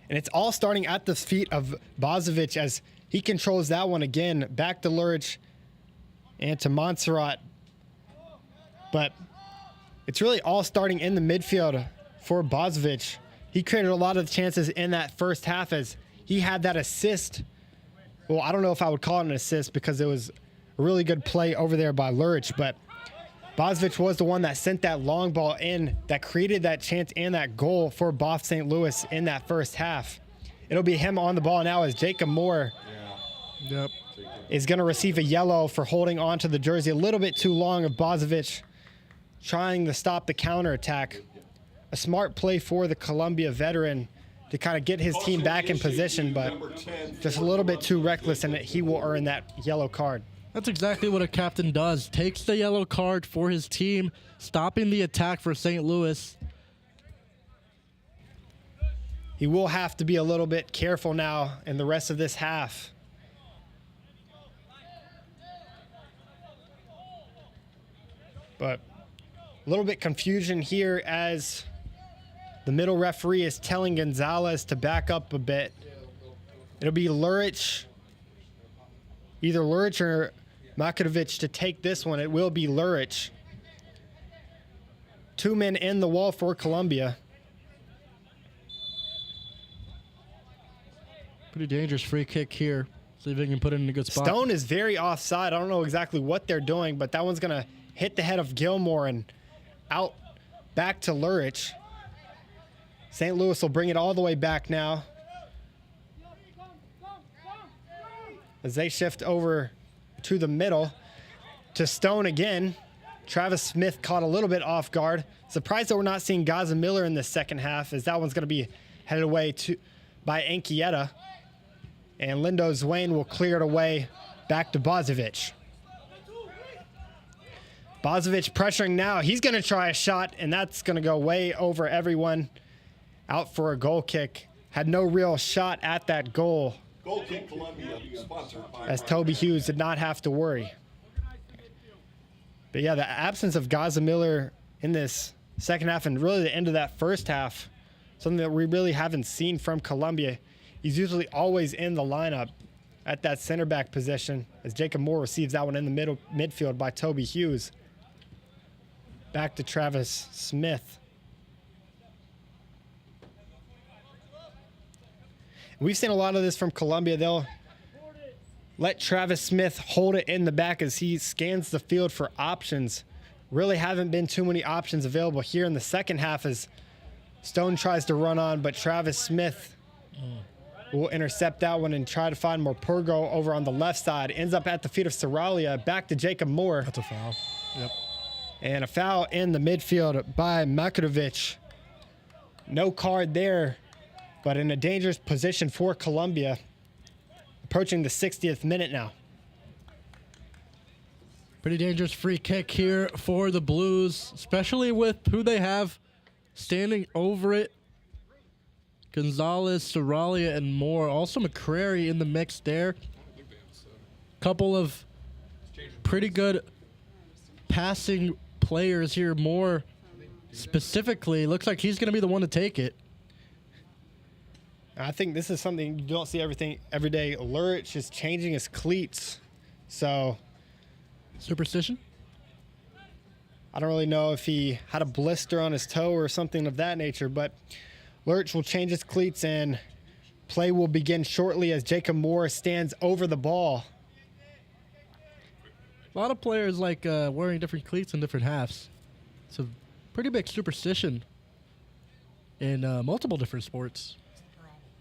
And it's all starting at the feet of BOHFS as he controls that one again. Back to Lurich and to Montserrat. But it's really all starting in the midfield for BOHFS. He created a lot of chances in that first half as he had that assist. Well, I don't know if I would call it an assist because it was a really good play over there by Lurich, but BOHFS was the one that sent that long ball in that created that chance and that goal for BOHFS St. Louis in that first half. It'll be him on the ball now as Jacob Moore is going to receive a yellow for holding on to the jersey a little bit too long of BOHFS trying to stop the counterattack. A smart play for the Columbia veteran to kind of get his team back in position, but just a little bit too reckless, and he will earn that yellow card. That's exactly what a captain does. Takes the yellow card for his team, stopping the attack for St. Louis. He will have to be a little bit careful now in the rest of this half. But a little bit confusion here as the middle referee is telling Gonzalez to back up a bit. It'll be Lurich, either Lurich or Makovic to take this one. It will be Lurich. 2 men in the wall for Columbia. Pretty dangerous free kick here. See if he can put it in a good spot. Stone is very offside. I don't know exactly what they're doing, but that one's going to hit the head of Gilmore and out back to Lurich. St. Louis will bring it all the way back now as they shift over to the middle to Stone again. Travis Smith caught a little bit off guard. Surprised that we're not seeing Gaza Miller in the second half, as that one's going to be headed away by Anchieta. And Lindo Zwane will clear it away back to BOHFS. BOHFS pressuring now. He's going to try a shot, and that's going to go way over everyone. Out for a goal kick. Had no real shot at that goal. Goal kick Columbia, sponsored by As Toby Hughes did not have to worry. But yeah, the absence of Gaza Miller in this second half and really the end of that first half, something that we really haven't seen from Columbia. He's usually always in the lineup at that center back position as Jacob Moore receives that one in the midfield by Toby Hughes. Back to Travis Smith. We've seen a lot of this from Columbia. They'll let Travis Smith hold it in the back as he scans the field for options. Really haven't been too many options available here in the second half as Stone tries to run on, but Travis Smith will intercept that one and try to find Morpurgo over on the left side. Ends up at the feet of Saralia. Back to Jacob Moore. That's a foul. Yep. And a foul in the midfield by Makovic. No card there, but in a dangerous position for Columbia. Approaching the 60th minute now. Pretty dangerous free kick here for the Blues, especially with who they have standing over it. Gonzalez, Saralia, and Moore. Also McCrary in the mix there. Couple of pretty good passing players here. Moore specifically looks like he's going to be the one to take it. I think this is something you don't see every day. Lurich is changing his cleats. So Superstition? I don't really know if he had a blister on his toe or something of that nature, but Lurch will change his cleats and play will begin shortly as Jacob Moore stands over the ball. A lot of players like wearing different cleats in different halves. It's a pretty big superstition in multiple different sports.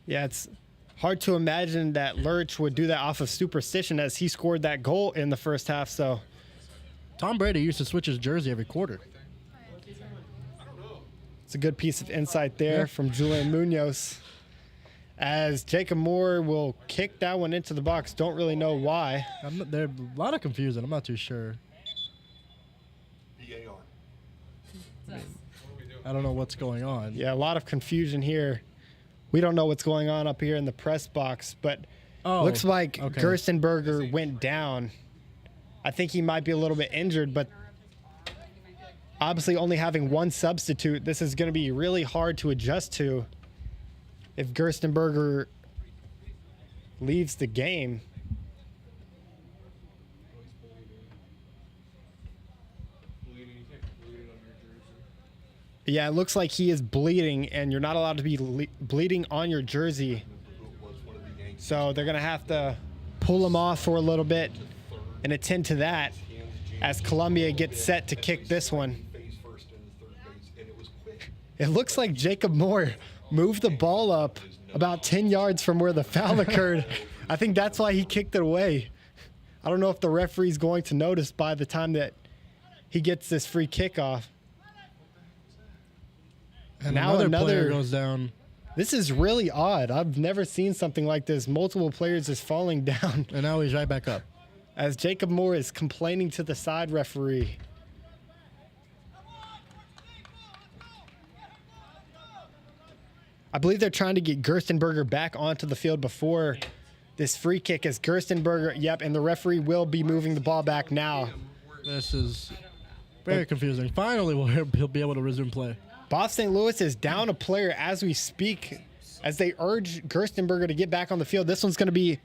Yeah, it's hard to imagine that Lurch would do that off of superstition as he scored that goal in the first half. So Tom Brady used to switch his jersey every quarter. it's a good piece of insight there from Julian Munoz. As Jacob Moore will kick that one into the box. Don't really know why. There's a lot of confusion. I'm not too sure. VAR. I don't know what's going on. Yeah, a lot of confusion here. We don't know what's going on up here in the press box, but looks like Gerstenberger went down. I think he might be a little bit injured, but obviously only having one substitute, this is going to be really hard to adjust to if Gerstenberger leaves the game. Yeah, it looks like he is bleeding, and you're not allowed to be bleeding on your jersey. So they're going to have to pull him off for a little bit and attend to that as Columbia gets set to kick this one. It looks like Jacob Moore moved the ball up about 10 yards from where the foul occurred. I think that's why he kicked it away. I don't know if the referee's going to notice by the time that he gets this free kickoff. And now another player goes down. This is really odd. I've never seen something like this. Multiple players just falling down. And now he's right back up. As Jacob Moore is complaining to the side referee. I believe they're trying to get Gerstenberger back onto the field before this free kick as Gerstenberger, and the referee will be moving the ball back now. This is very confusing. Finally, he'll be able to resume play. BOHFS St. Louis is down a player as we speak, as they urge Gerstenberger to get back on the field. This one's going to be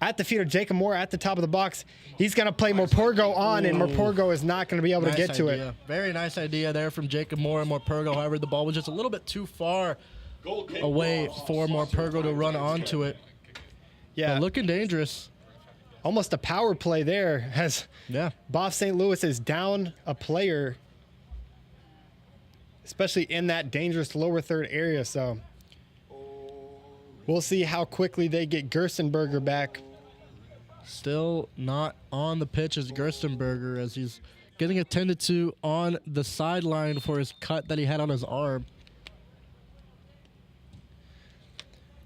at the feet of Jacob Moore at the top of the box. He's going to play Morpurgo on, and Morpurgo is not going to be able to get to it. Very nice idea there from Jacob Moore and Morpurgo. However, the ball was just a little bit too far away for Morpurgo to run onto it. Yeah, but looking dangerous. Almost a power play there as BOHFS St. Louis is down a player, especially in that dangerous lower third area. So we'll see how quickly they get Gerstenberger back. Still not on the pitch is Gerstenberger as he's getting attended to on the sideline for his cut that he had on his arm.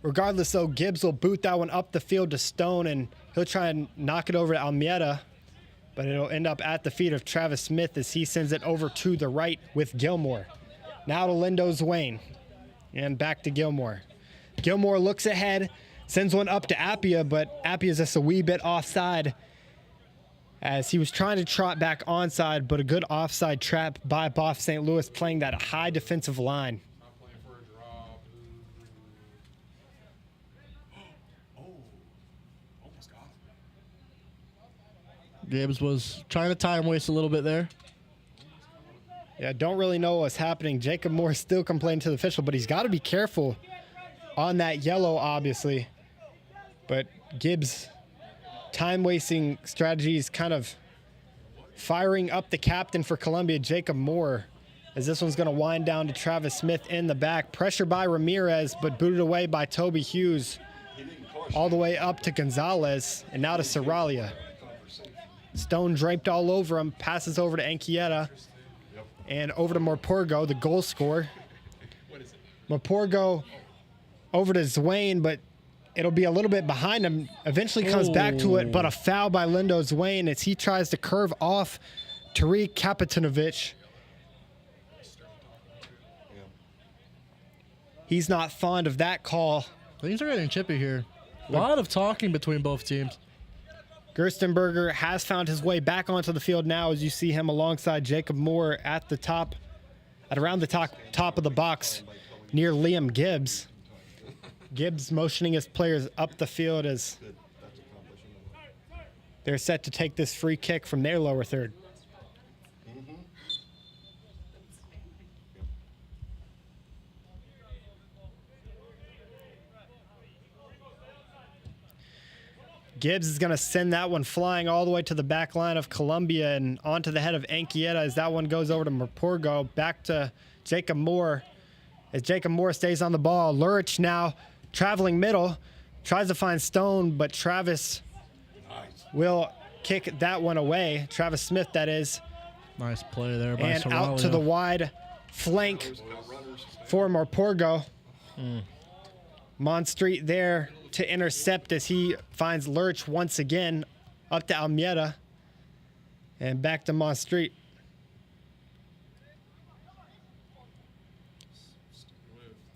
Regardless, though, Gibbs will boot that one up the field to Stone, and he'll try and knock it over to Almeida, but it'll end up at the feet of Travis Smith as he sends it over to the right with Gilmore. Now to Lindo Zwane, and back to Gilmore. Gilmore looks ahead, sends one up to Appia, but Appia's just a wee bit offside as he was trying to trot back onside, but a good offside trap by BOHFS St. Louis playing that high defensive line. Gibbs was trying to time waste a little bit there. Yeah, don't really know what's happening. Jacob Moore still complaining to the official, but he's got to be careful on that yellow, obviously. But Gibbs' time-wasting strategies kind of firing up the captain for Columbia, Jacob Moore, as this one's going to wind down to Travis Smith in the back. Pressure by Ramirez, but booted away by Toby Hughes. All the way up to Gonzalez, and now to Saralia. Stone draped all over him, passes over to Anchieta, and over to Morpurgo, the goal scorer. Morpurgo over to Zwane, but it'll be a little bit behind him. Eventually comes back to it, but a foul by Lindo Zwane as he tries to curve off Tariq Kapitanovic. He's not fond of that call. Things are getting chippy here. A lot of talking between both teams. Gerstenberger has found his way back onto the field now as you see him alongside Jacob Moore at the top, around the top of the box near Liam Gibbs. Gibbs motioning his players up the field as they're set to take this free kick from their lower third. Gibbs is going to send that one flying all the way to the back line of Columbia and onto the head of Anchieta as that one goes over to Morpurgo. Back to Jacob Moore as Jacob Moore stays on the ball. Lurch now traveling middle, tries to find Stone, but Travis will kick that one away. Travis Smith, that is. Nice play there by And Sorrello. out to the wide flank for Morpurgo. Monstreet there to intercept as he finds Lurch once again. Up to Almeida. And back to Monstreet.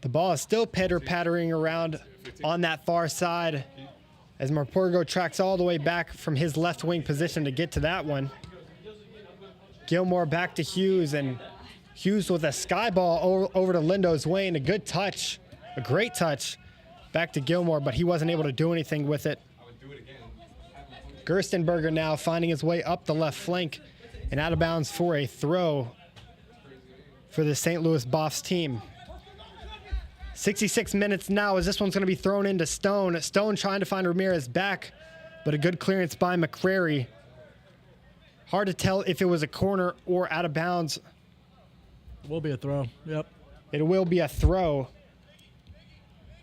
The ball is still pitter-pattering around on that far side as Morpurgo tracks all the way back from his left wing position to get to that one. Gilmore back to Hughes, and Hughes with a sky ball over to Lindo's Wayne. A good touch, a great touch. Back to Gilmore, but he wasn't able to do anything with it. Gerstenberger now finding his way up the left flank and out of bounds for a throw for the St. Louis BOHFS team. 66 minutes now as this one's going to be thrown into Stone. Stone trying to find Ramirez back, but a good clearance by McCrary. Hard to tell if it was a corner or out of bounds. Will be a throw. Yep. It will be a throw.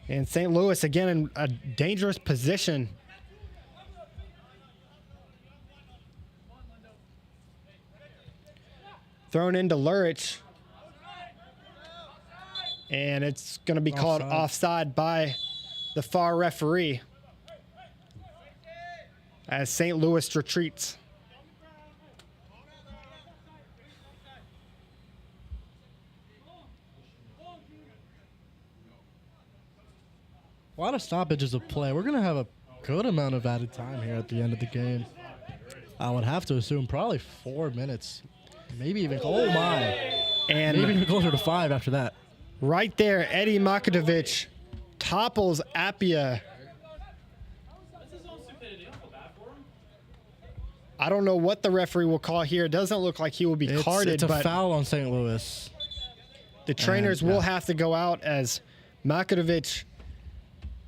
And St. Louis again in a dangerous position. Thrown into Lurich. And it's going to be called offside by the far referee as St. Louis retreats. A lot of stoppages of play. We're going to have a good amount of added time here at the end of the game. I would have to assume probably 4 minutes. Maybe even, oh my. And maybe even closer to 5 after that. Right there, Eddie Makotovic topples Appia. I don't know what the referee will call here. It doesn't look like he will be carded. It's a but foul on St. Louis. The trainers will have to go out as Makotovic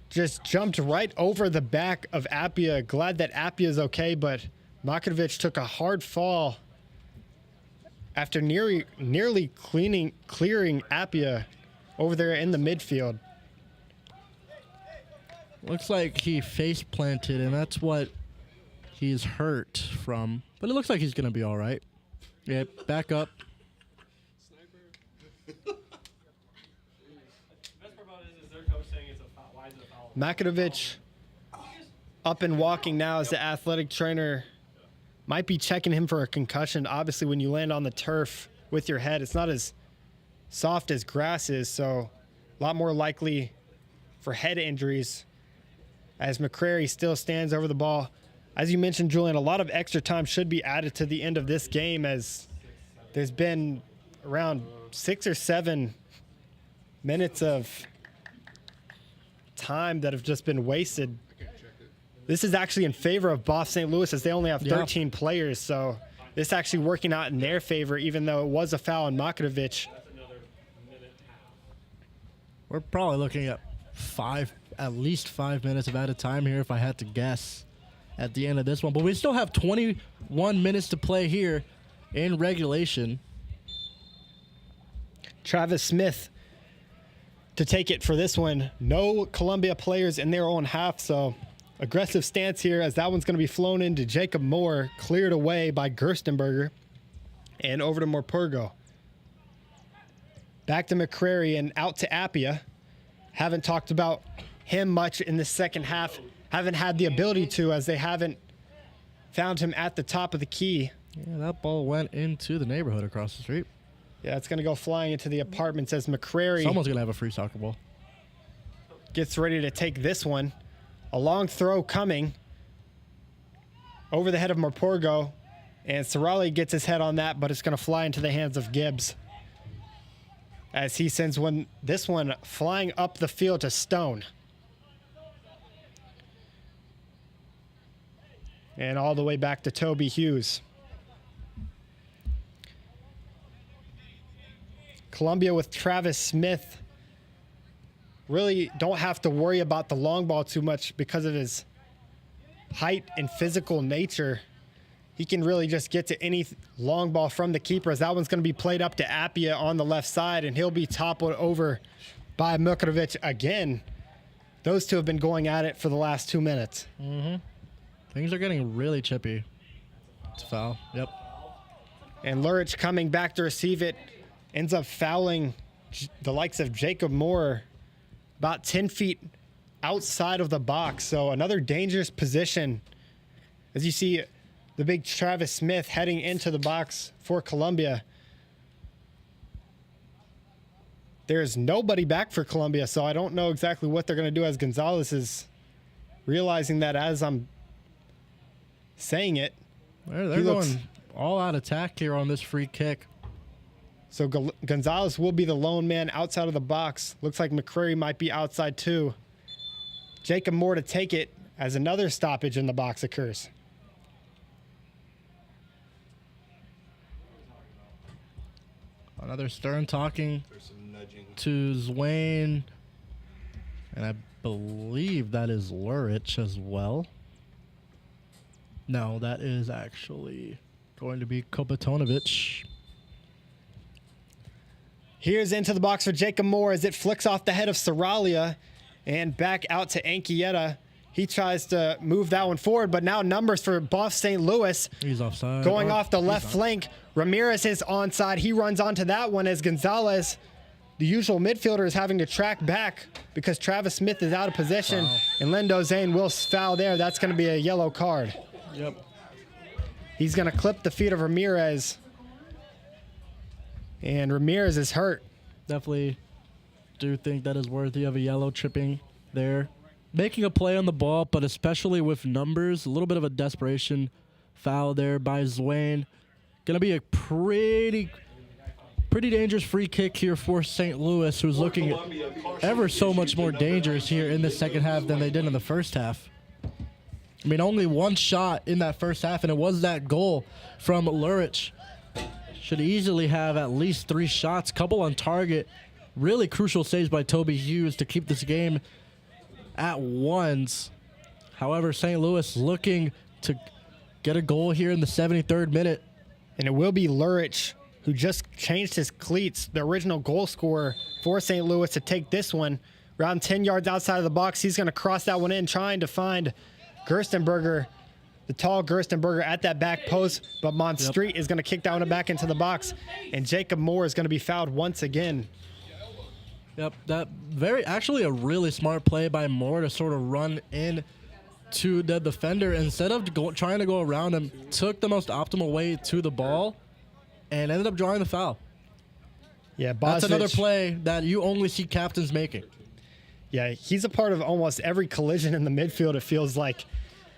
just jumped right over the back of Appia. Glad that Appia is okay, but Makotovic took a hard fall after nearly clearing Appia over there in the midfield. Looks like he face planted, and that's what he's hurt from. But it looks like he's going to be all right. Yeah, back up. Makotovic up and walking now as the athletic trainer might be checking him for a concussion. Obviously, when you land on the turf with your head, it's not as soft as grass is, so a lot more likely for head injuries as McCrary still stands over the ball. As you mentioned, Julian, a lot of extra time should be added to the end of this game as there's been around 6 or 7 minutes of time that have just been wasted. This is actually in favor of BOHFS St. Louis as they only have 13 players, so this is actually working out in their favor, even though it was a foul on Makotovic. We're probably looking at at least 5 minutes of added time here if I had to guess at the end of this one. But we still have 21 minutes to play here in regulation. Travis Smith to take it for this one. No Columbia players in their own half, so aggressive stance here as that one's going to be flown into Jacob Moore, cleared away by Gerstenberger, and over to Morpurgo. Back to McCrary and out to Appia. Haven't talked about him much in the second half. Haven't had the ability to, as they haven't found him at the top of the key. Yeah, that ball went into the neighborhood across the street. Yeah, it's going to go flying into the apartments as McCrary Someone's going to have a free soccer ball. gets ready to take this one. A long throw coming over the head of Morpurgo, and Sorrelli gets his head on that, but it's going to fly into the hands of Gibbs as he sends this one flying up the field to Stone. And all the way back to Toby Hughes. Columbia with Travis Smith really don't have to worry about the long ball too much because of his height and physical nature, he can really just get to any long ball from the keeper, as that one's going to be played up to Appia on the left side, and he'll be toppled over by Milkovic again. Those two have been going at it for the last 2 minutes. Things are getting really chippy. It's a foul. Yep. And Lurich coming back to receive it ends up fouling the likes of Jacob Moore about 10 feet outside of the box. So another dangerous position as you see the big Travis Smith heading into the box for Columbia. There's nobody back for Columbia, so I don't know exactly what they're going to do, as Gonzalez is realizing that as I'm saying it. They're going all out attack here on this free kick. So Gonzalez will be the lone man outside of the box. Looks like McCrary might be outside too. Jacob Moore to take it as another stoppage in the box occurs. Another Stern talking There's some nudging. to Zwane. And I believe that is Lurich as well. No, that is actually going to be Kopatonovic. Here's into the box for Jacob Moore as it flicks off the head of Saralia and back out to Anchieta. He tries to move that one forward, but now numbers for BOHFS St. Louis. He's offside. Going Oh, off the he's left not. flank. Ramirez is onside. He runs onto that one as Gonzalez, the usual midfielder, is having to track back because Travis Smith is out of position. Foul. And Lindo Zane will foul there. That's going to be a yellow card. Yep. He's going to clip the feet of Ramirez. And Ramirez is hurt. Definitely do think that is worthy of a yellow, tripping there. Making a play on the ball, but especially with numbers, a little bit of a desperation foul there by Zwane. Going to be a pretty dangerous free kick here for St. Louis, who's looking ever so much more dangerous here in the second half than they did in the first half. I mean, only one shot in that first half, and it was that goal from Lurich. Should easily have at least 3 shots, couple on target. Really crucial saves by Toby Hughes to keep this game at 1s. However, St. Louis looking to get a goal here in the 73rd minute. And it will be Lurich, who just changed his cleats, the original goal scorer for St. Louis, to take this one. Around 10 yards outside of the box, he's going to cross that one in, trying to find Gerstenberger, the tall Gerstenberger at that back post, but Monstreet is going to kick that one back into the box, and Jacob Moore is going to be fouled once again. Yep, that actually a really smart play by Moore to sort of run in to the defender instead of trying to go around him. Took the most optimal way to the ball and ended up drawing the foul. Yeah, That's another Bosvich, play that you only see captains making. yeah, he's a part of almost every collision in the midfield, it feels like.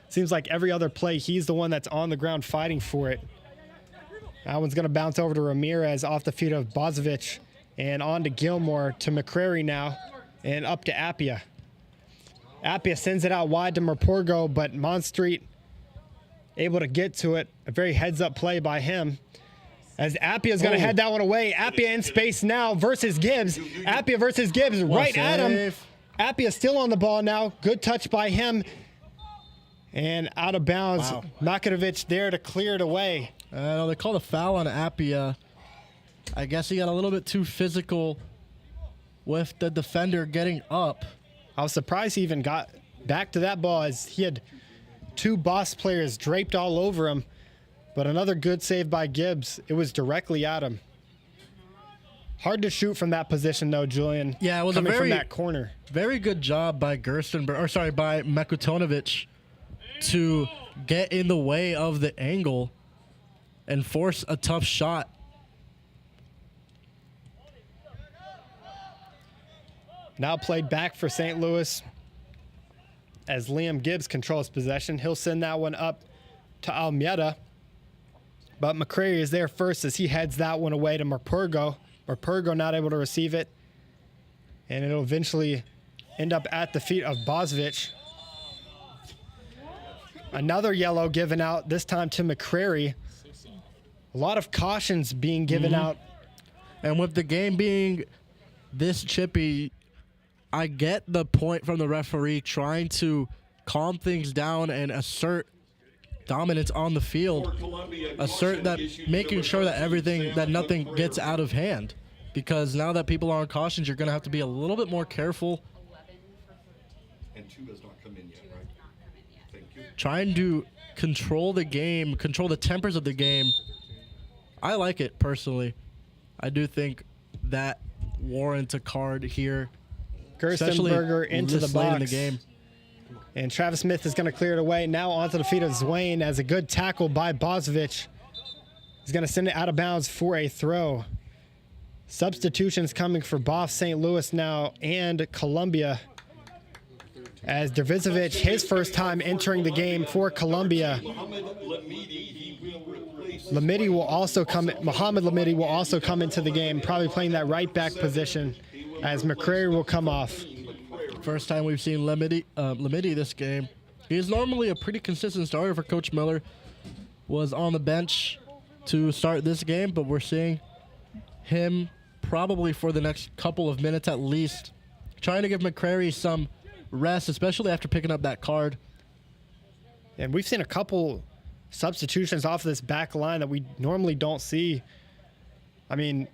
Seems like every other play, he's the one that's on the ground fighting for it. That one's going to bounce over to Ramirez off the feet of Bozovic and on to Gilmore to McCrary now and up to Appia. Appia sends it out wide to Merporgo, but Monstreet able to get to it. A very heads-up play by him. As Appia is going to head that one away. Appia in space now versus Gibbs. Appia versus Gibbs right at him. Appia still on the ball now. Good touch by him. And out of bounds. Wow. Makovic there to clear it away. They called a foul on Appia. I guess he got a little bit too physical with the defender getting up. I was surprised he even got back to that ball, as he had 2 boss players draped all over him. But another good save by Gibbs. It was directly at him. Hard to shoot from that position, though, Julian. Yeah, it was coming a very from that corner. Very good job by by Mekutonovic to get in the way of the angle and force a tough shot. Now played back for St. Louis as Liam Gibbs controls possession. He'll send that one up to Almeida. But McCrary is there first as he heads that one away to Merpurgo. Merpurgo not able to receive it. And it'll eventually end up at the feet of Bozovic. Another yellow given out, this time to McCrary. A lot of cautions being given out. And with the game being this chippy, I get the point from the referee trying to calm things down and assert dominance on the field. Assert that, making sure that nothing gets out of hand. Because now that people are on cautions, you're going to have to be a little bit more careful. And 2 has not come in yet, right? Thank you. Trying to control the game, control the tempers of the game. I like it personally. I do think that warrants a card here. Gerstenberger into the this late box. in the game. And Travis Smith is going to clear it away. Now onto the feet of Zwane as a good tackle by Bozovic. He's going to send it out of bounds for a throw. Substitutions coming for BOHFS St. Louis now and Columbia. As Dervizovic, his first time entering the game for Columbia. Mohamed Lamidi, he will replace. Mohamed Lamidi will also come into the game, probably playing that right back position as McCrary will come off. First time we've seen Lamidi this game. He is normally a pretty consistent starter for Coach Miller. Was on the bench to start this game, but we're seeing him probably for the next couple of minutes at least, trying to give McCrary some rest, especially after picking up that card. And we've seen a couple substitutions off this back line that we normally don't see. I mean,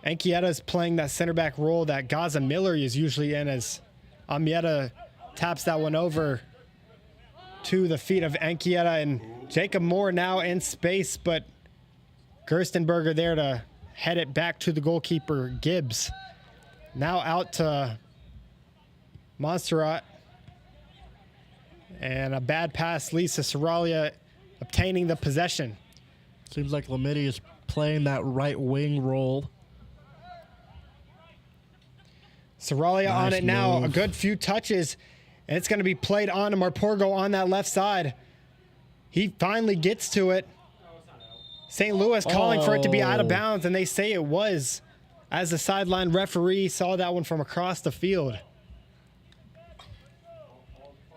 Anchieta's playing that center back role that Gaza Miller is usually in, as Amieta taps that one over to the feet of Anchieta, and Jacob Moore now in space, but Gerstenberger there to head it back to the goalkeeper, Gibbs. Now out to Montserrat. And a bad pass leads to Saralia obtaining the possession. Seems like Lamidi is playing that right wing role. Saralia on Nice it now. move. A good few touches. And it's going to be played on to Marporgo on that left side. He finally gets to it. St. Louis calling for it to be out of bounds, and they say it was, as the sideline referee saw that one from across the field.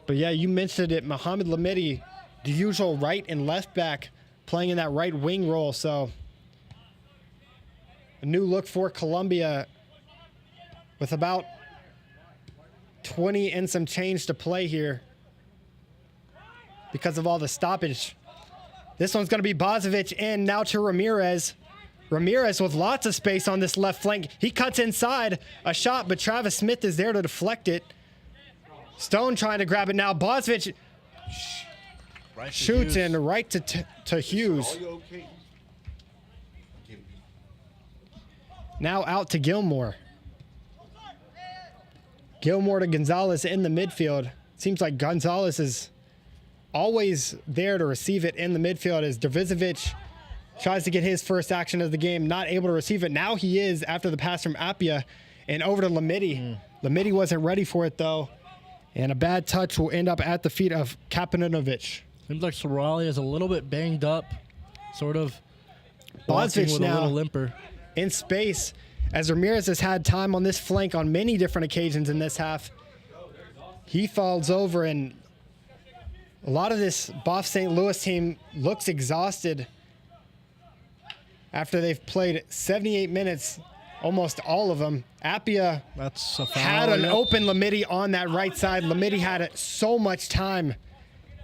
But yeah, you mentioned it, Mohamed Lamidi, the usual right and left back, playing in that right wing role. So a new look for Columbia with about 20 and some change to play here because of all the stoppage. This one's going to be Bozovic in, now to Ramirez. Ramirez with lots of space on this left flank. He cuts inside a shot, but Travis Smith is there to deflect it. Stone trying to grab it now. Bozovic shoots in right to Hughes. Are you okay? Now out to Gilmore. Gilmore to Gonzalez in the midfield. Seems like Gonzalez is always there to receive it in the midfield as Dervizovic tries to get his first action of the game, not able to receive it. Now he is after the pass from Appia, and over to Lamidi. Lamidi wasn't ready for it though, and a bad touch will end up at the feet of Kapininovic. Seems like Saralia is a little bit banged up, sort of walking Bozovic with a now little limper. in space as Ramirez has had time on this flank on many different occasions in this half. He falls over, and a lot of this BOHFS St. Louis team looks exhausted after they've played 78 minutes, almost all of them. Appia That's a foul. had an Yep. open Lamidi on that right side. Lamidi had so much time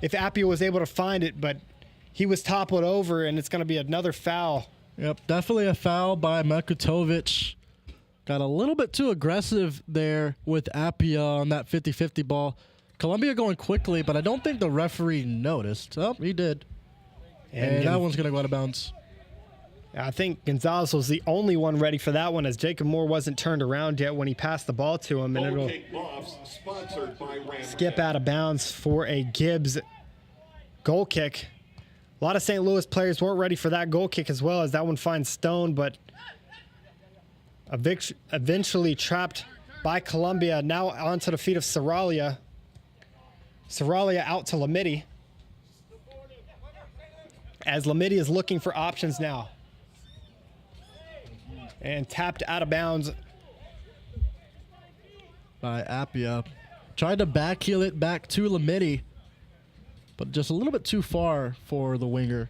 if Appia was able to find it, but he was toppled over, and it's going to be another foul. Yep, definitely a foul by Mekutovic. Got a little bit too aggressive there with Appia on that 50-50 ball. Columbia going quickly, but I don't think the referee noticed. Oh, he did. And that one's going to go out of bounds. I think Gonzalez was the only one ready for that one, as Jacob Moore wasn't turned around yet when he passed the ball to him, and it'll Okay, BOHFS, sponsored by Ram. skip out of bounds for a Gibbs goal kick. A lot of St. Louis players weren't ready for that goal kick as well, as that one finds Stone, but eventually trapped by Columbia. Now onto the feet of Saralia. Saralia out to Lamidi, as Lamidi is looking for options now. And tapped out of bounds. By Appia. Tried to backheel it back to Lamidi, but just a little bit too far for the winger.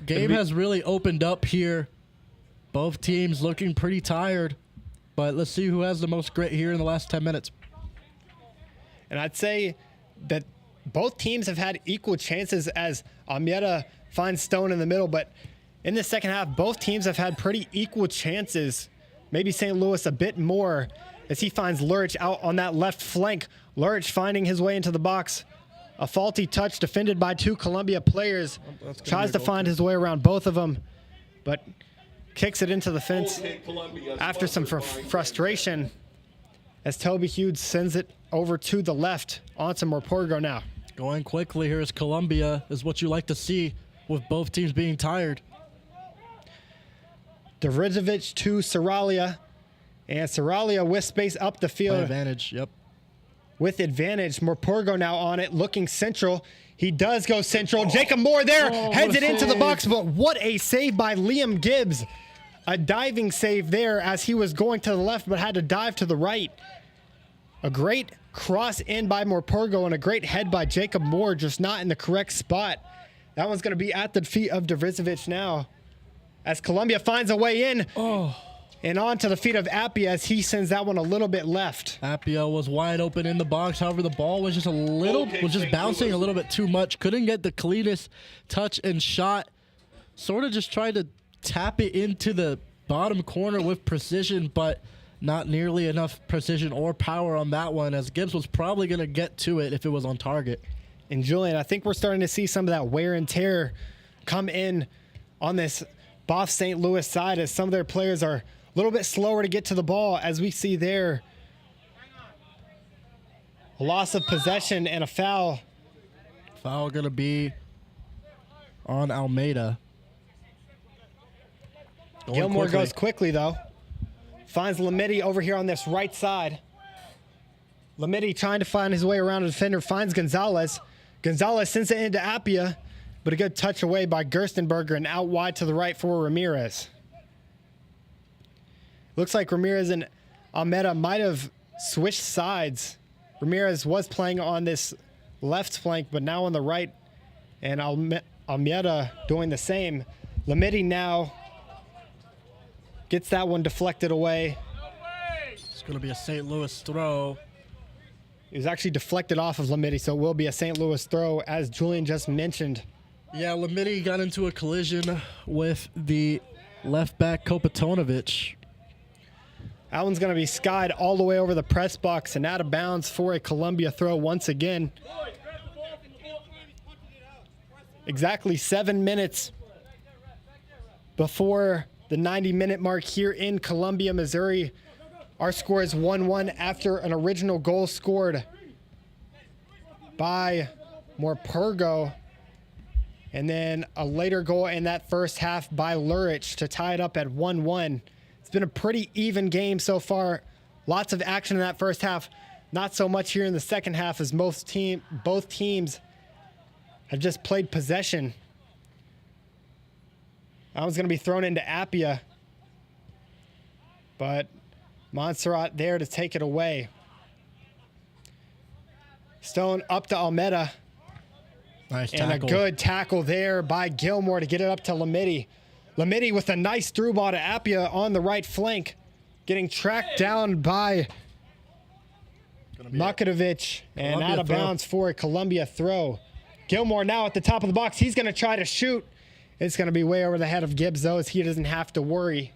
Game has really opened up here. Both teams looking pretty tired, but let's see who has the most grit here in the last 10 minutes. And I'd say that both teams have had equal chances as Almeida finds Stone in the middle. But in the second half, both teams have had pretty equal chances. Maybe St. Louis a bit more as he finds Lurch out on that left flank. Lurch finding his way into the box. A faulty touch defended by 2 Columbia players. Tries to find his way around both of them, but kicks it into the fence after some frustration as Toby Hughes sends it over to the left onto Morpurgo now. Going quickly here is Columbia, is what you like to see with both teams being tired. Derizovic to Saralia, and Saralia with space up the field. By advantage, yep. With advantage, Morpurgo now on it, looking central. He does go central. Jacob Moore there, heads it into the box, but what a save by Liam Gibbs. A diving save there as he was going to the left but had to dive to the right. A great cross in by Morpurgo and a great head by Jacob Moore, just not in the correct spot. That one's going to be at the feet of Derizovic now as Columbia finds a way in. And on to the feet of Appia as he sends that one a little bit left. Appia was wide open in the box. However, the ball was just bouncing a little bit too much. Couldn't get the cleanest touch and shot. Sort of just tried to tap it into the bottom corner with precision, but not nearly enough precision or power on that one, as Gibbs was probably going to get to it if it was on target. And Julian, I think we're starting to see some of that wear and tear come in on this BOHFS St. Louis side as some of their players are a little bit slower to get to the ball, as we see there. A loss of possession and a foul. Foul going to be on Almeida. Gilmore goes quickly, though. Finds Lamidi over here on this right side. Lamidi trying to find his way around a defender, finds Gonzalez. Gonzalez sends it into Appia, but a good touch away by Gerstenberger and out wide to the right for Ramirez. Looks like Ramirez and Almeida might have switched sides. Ramirez was playing on this left flank, but now on the right, and Almeida doing the same. Lamidi now gets that one deflected away. It's going to be a St. Louis throw. It was actually deflected off of Lamidi, so it will be a St. Louis throw, as Julian just mentioned. Yeah, Lamidi got into a collision with the left back Kopatonovic. That one's going to be skied all the way over the press box and out of bounds for a Columbia throw once again. Exactly 7 minutes before the 90-minute mark here in Columbia, Missouri. Our score is 1-1 after an original goal scored by Morpurgo, and then a later goal in that first half by Lurich to tie it up at 1-1. It's been a pretty even game so far. Lots of action in that first half. Not so much here in the second half, as both teams have just played possession. That one's going to be thrown into Appia, but Montserrat there to take it away. Stone up to Almeida. Nice and tackle. A good tackle there by Gilmore to get it up to Lamidi. Lamidi with a nice through ball to Appia on the right flank, getting tracked down by Makotovic and out of bounds for a Columbia throw. Gilmore now at the top of the box. He's going to try to shoot. It's going to be way over the head of Gibbs, though, as he doesn't have to worry.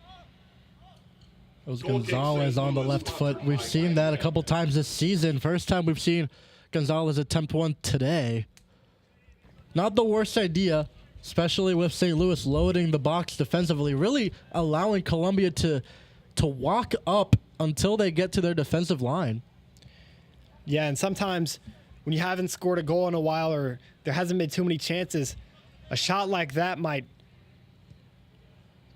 It was Gonzalez on the left foot. We've seen that a couple times this season. First time we've seen Gonzalez attempt one today. Not the worst idea, especially with St. Louis loading the box defensively, really allowing Columbia to walk up until they get to their defensive line. Yeah, and sometimes when you haven't scored a goal in a while or there hasn't been too many chances, a shot like that might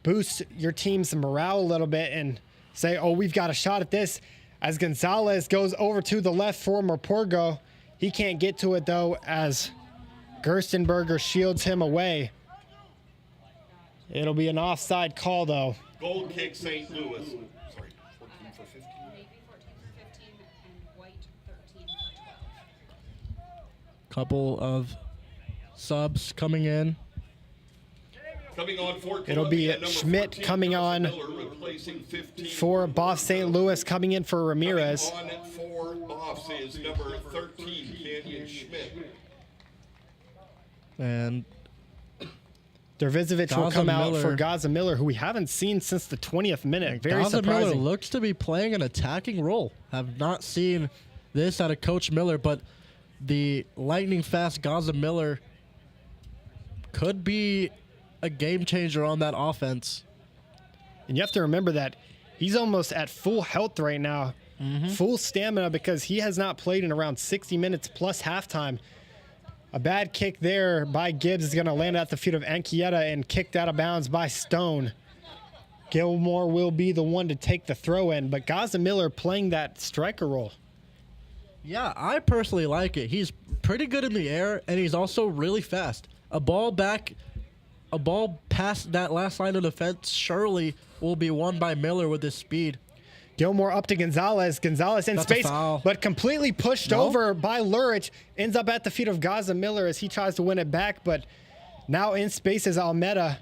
boost your team's morale a little bit and say, oh, we've got a shot at this. As Gonzalez goes over to the left for Morpurgo. He can't get to it, though, as Gerstenberger shields him away. It'll be an offside call, though. Goal kick, St. Louis. Sorry, 14 for 15. Maybe 14 for 15 and White 13 for 12. Couple of subs coming in. Coming on for It'll be Columbia, number Schmidt 14, coming Joseph on Miller, replacing 15. for BOHFS St. Louis, coming in for Ramirez. Coming on for BOHFS is number 13, Canyon Schmidt. And Dervizovic will Gaza come out Miller. for Gaza Miller, who we haven't seen since the 20th minute. Very Gaza Miller surprising. looks to be playing an attacking role. Have not seen this out of Coach Miller, but the lightning fast Gaza Miller could be a game changer on that offense. And you have to remember that he's almost at full health right now, full stamina, because he has not played in around 60 minutes plus halftime. A bad kick there by Gibbs is going to land at the feet of Anchieta and kicked out of bounds by Stone. Gilmore will be the one to take the throw in, but Gaza Miller playing that striker role. Yeah, I personally like it. He's pretty good in the air, and he's also really fast. A ball past that last line of defense surely will be won by Miller with his speed. Gilmore up to Gonzalez. Gonzalez in That's a space, foul. but completely pushed over by Lurich. Ends up at the feet of Gaza Miller as he tries to win it back, but now in space is Almeida.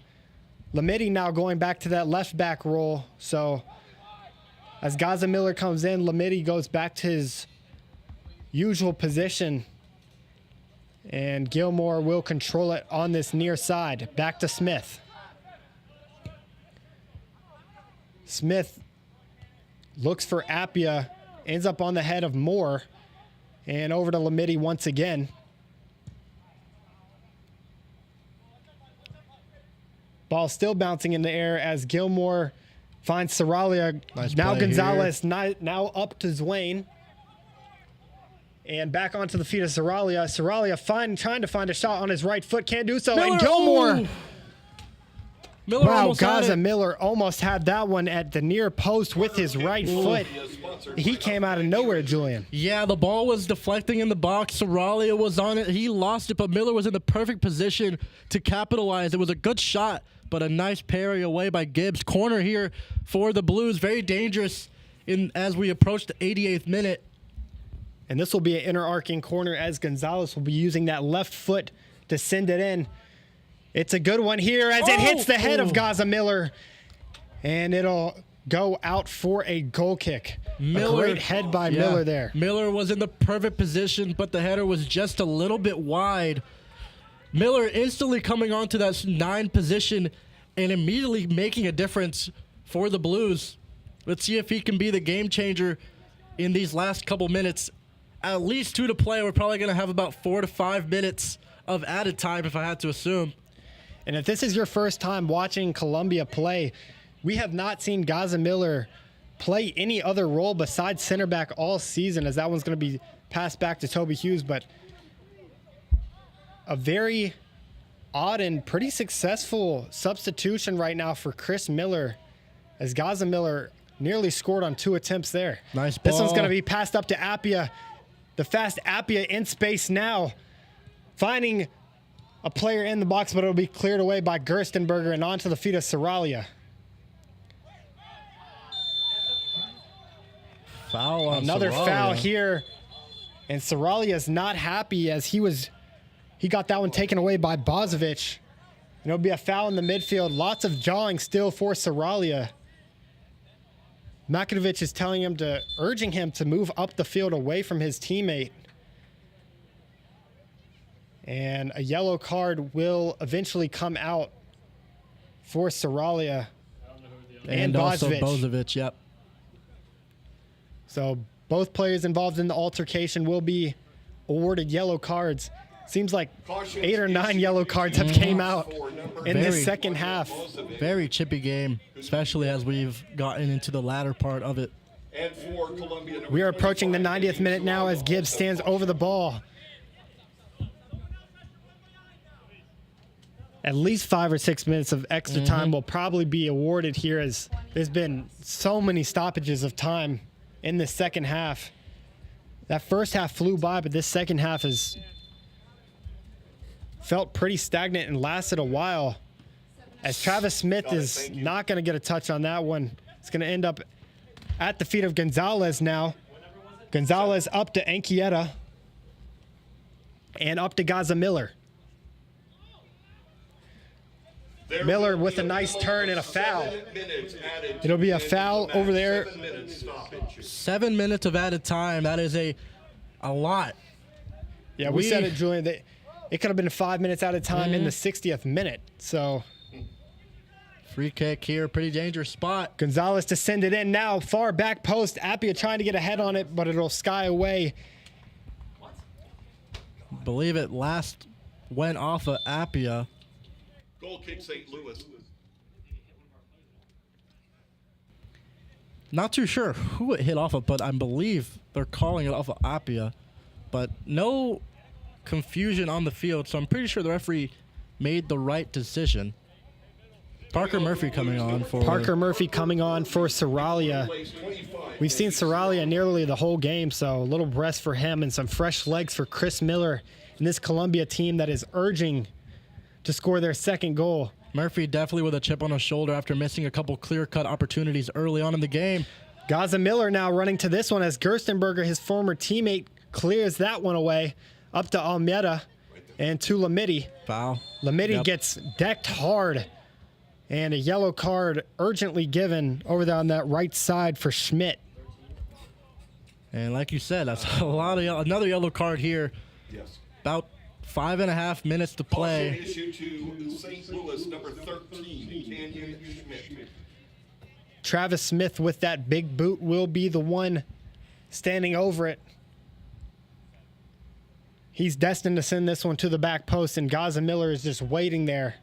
Lamidi now going back to that left back role. So as Gaza Miller comes in, Lamidi goes back to his usual position. And Gilmore will control it on this near side. Back to Smith. Smith looks for Appia, ends up on the head of Moore, and over to Lamidi once again. Ball still bouncing in the air as Gilmore finds Saralia. Nice now play Gonzalez, now up to Zwane. And back onto the feet of Saralia. Saralia trying to find a shot on his right foot. Can't do so. Miller, and Gilmore. ooh. Miller Wow, almost had Gaza it. Miller almost had that one at the near post with his right foot. He came out of nowhere, Julian. Yeah, the ball was deflecting in the box. Saralia was on it. He lost it, but Miller was in the perfect position to capitalize. It was a good shot, but a nice parry away by Gibbs. Corner here for the Blues. Very dangerous as we approach the 88th minute. And this will be an inner arcing corner as Gonzalez will be using that left foot to send it in. It's a good one here as it hits the head of Gaza Miller. And it'll go out for a goal kick. A great head by Miller there. Miller was in the perfect position, but the header was just a little bit wide. Miller instantly coming onto that 9 position and immediately making a difference for the Blues. Let's see if he can be the game changer in these last couple minutes. At least 2 to play. We're probably going to have about 4 to 5 minutes of added time if I had to assume. And if this is your first time watching Columbia play, we have not seen Gaza Miller play any other role besides center back all season, as that one's going to be passed back to Toby Hughes. But a very odd and pretty successful substitution right now for Chris Miller, as Gaza Miller nearly scored on 2 attempts there. Nice ball. This one's going to be passed up to Appia. The fast Appia in space now, finding a player in the box, but it'll be cleared away by Gerstenberger and onto the feet of Saralia. Foul on Another Saralia. foul here, and Saralia's not happy as he got that one taken away by Bozovic. And it'll be a foul in the midfield. Lots of jawing still for Saralia. Makovic is urging him to move up the field away from his teammate. And a yellow card will eventually come out for Saralia and also Bozovic. Bozovic, yep. So both players involved in the altercation will be awarded yellow cards. Seems like 8 or 9 yellow cards have came out in this second half. Very chippy game, especially as we've gotten into the latter part of it. And for Columbia, We are approaching the 90th minute now as Gibbs stands over the ball. At least 5 or 6 minutes of extra time will probably be awarded here, as there's been so many stoppages of time in the second half. That first half flew by, but this second half has felt pretty stagnant and lasted a while, as Travis Smith is not going to get a touch on that one. It's going to end up at the feet of Gonzalez now. Gonzalez up to Anchieta and up to Gaza Miller. There Miller will with be a nice minimum turn of and a foul. 7 minutes added to It'll be the a end of foul the over match. there. 7 minutes stoppage. 7 minutes of added time. That is a lot. Yeah, we said it, Julian. That it could have been 5 minutes out of time in the 60th minute. So Free kick here. Pretty dangerous spot. Gonzalez to send it in now. Far back post. Appia trying to get ahead on it, but it'll sky away. Believe it last went off of Appia. Goal kick St. Louis. Not too sure who it hit off of, but I believe they're calling it off of Appia. But no confusion on the field, so I'm pretty sure the referee made the right decision. Parker Murphy coming on for Seralia. We've seen Seralia nearly the whole game, so a little rest for him and some fresh legs for Chris Miller and this Columbia team that is urging to score their second goal. Murphy definitely with a chip on his shoulder after missing a couple clear-cut opportunities early on in the game. Gaza Miller now running to this one as Gerstenberger, his former teammate, clears that one away. Up to Almeida and to Lamidi. Foul. Lamidi gets decked hard. And a yellow card urgently given over there on that right side for Schmidt. And like you said, that's a lot of another yellow card here. Yes. About 5.5 minutes to play. Caution issue to St. Louis, number 13, Canyon Schmidt. Travis Smith with that big boot will be the one standing over it. He's destined to send this one to the back post, and Gaza Miller is just waiting there.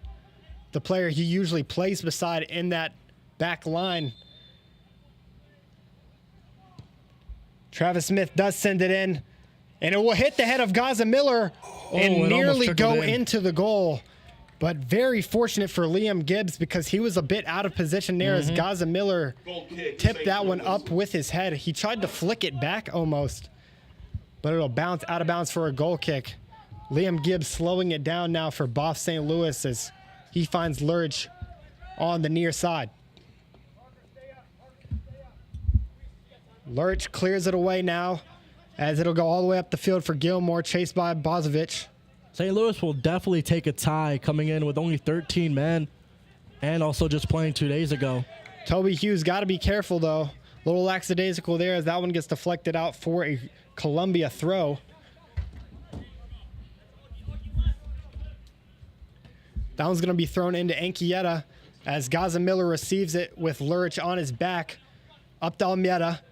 The player he usually plays beside in that back line. Travis Smith does send it in, and it will hit the head of Gaza Miller and nearly go into the goal. But very fortunate for Liam Gibbs because he was a bit out of position there as Gaza Miller tipped that one up with his head. He tried to flick it back almost, but it'll bounce out of bounds for a goal kick. Liam Gibbs slowing it down now for BOHFS St. Louis as he finds Lurch on the near side. Lurch clears it away now as it'll go all the way up the field for Gilmore, chased by Bozovic. St. Louis will definitely take a tie coming in with only 13 men and also just playing 2 days ago. Toby Hughes got to be careful, though. A little lackadaisical there as that one gets deflected out for a Columbia throw. That one's going to be thrown into Anchieta as Gaza Miller receives it with Lurch on his back. Up to Almeida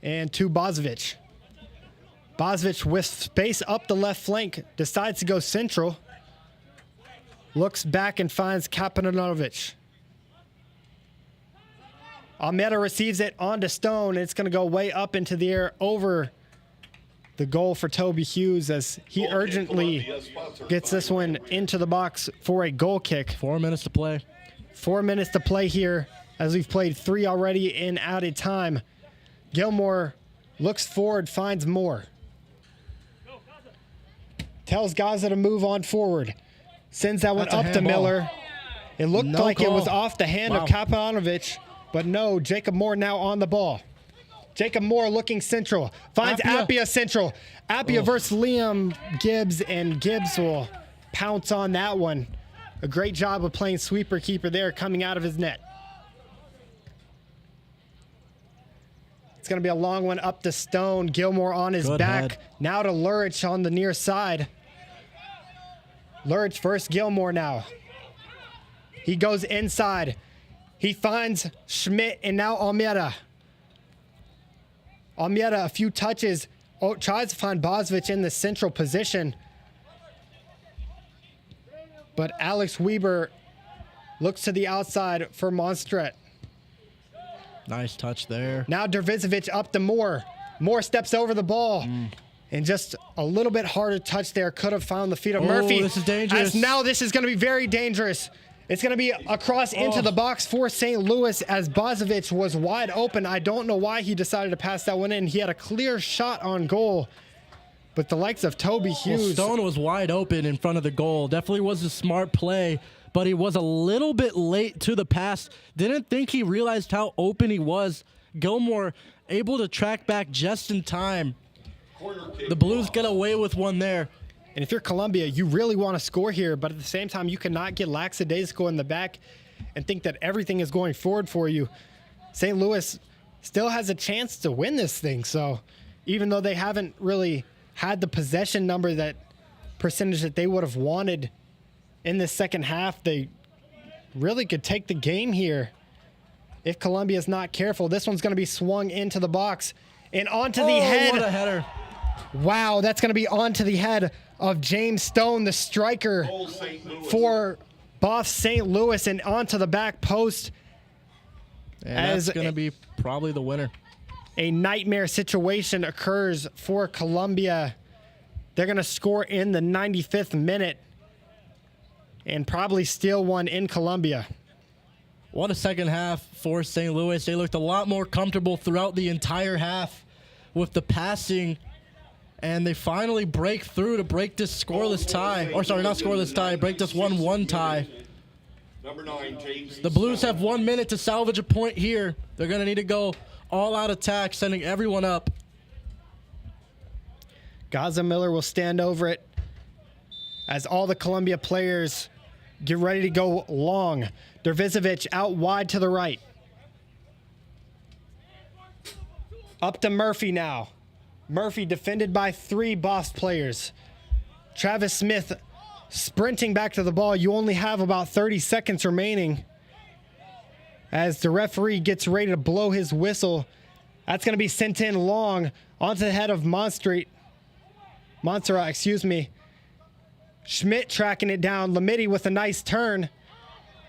and to Bozovic. Bozovic with space up the left flank decides to go central. Looks back and finds Kapananovic. Almeida receives it onto Stone. It's going to go way up into the air over the goal for Toby Hughes as he urgently gets this one into the box for a goal kick. 4 minutes to play. 4 minutes to play here as we've played 3 already in added time. Gilmore looks forward, finds Moore. Tells Gaza to move on forward. Sends that one up to Miller. It looked like it was off the hand of Kapanovic, but no, Jacob Moore now on the ball. Jacob Moore looking central. Finds Appia central. Appia versus Liam Gibbs, and Gibbs will pounce on that one. A great job of playing sweeper keeper there coming out of his net. It's going to be a long one up to Stone. Gilmore on his back. Now to Lurch on the near side. Lurch versus Gilmore now. He goes inside. He finds Schmidt and now Almeida. Almeida, a few touches, tries to find Bozovic in the central position. But Alex Weber looks to the outside for Monstret. Nice touch there. Now Dervizovic up to Moore. Moore steps over the ball. And just a little bit harder touch there. Could have found the feet of Murphy. This is dangerous. As now this is going to be very dangerous. It's going to be across into the box for St. Louis as Bozovic was wide open. I don't know why he decided to pass that one in. He had a clear shot on goal. But the likes of Toby Hughes. Well, Stone was wide open in front of the goal. Definitely was a smart play, but he was a little bit late to the pass. Didn't think he realized how open he was. Gilmore able to track back just in time. The Blues get away with one there. And if you're Colombia, you really want to score here, but at the same time, you cannot get lackadaisical in the back and think that everything is going forward for you. St. Louis still has a chance to win this thing. So even though they haven't really had the possession number, that percentage that they would have wanted in the second half, they really could take the game here if Colombia is not careful. This one's going to be swung into the box and onto the head. What a header. Wow, that's going to be onto the head of James Stone, the striker for BOHFS St. Louis, and onto the back post. And that's going to be probably the winner. A nightmare situation occurs for Colombia. They're going to score in the 95th minute and probably steal one in Colombia. What a second half for St. Louis. They looked a lot more comfortable throughout the entire half with the passing, and they finally break through to break this scoreless tie. Or sorry, not scoreless tie, break this 1-1 tie. Number 9, James. The Blues have 1 minute to salvage a point here. They're going to need to go all-out attack, sending everyone up. Gaza Miller will stand over it as all the Columbia players get ready to go long. Dervizovic out wide to the right. Up to Murphy now. Murphy defended by 3 BOHFS players. Travis Smith sprinting back to the ball. You only have about 30 seconds remaining as the referee gets ready to blow his whistle. That's going to be sent in long onto the head of Montserrat, excuse me. Schmidt tracking it down. Lamidi with a nice turn.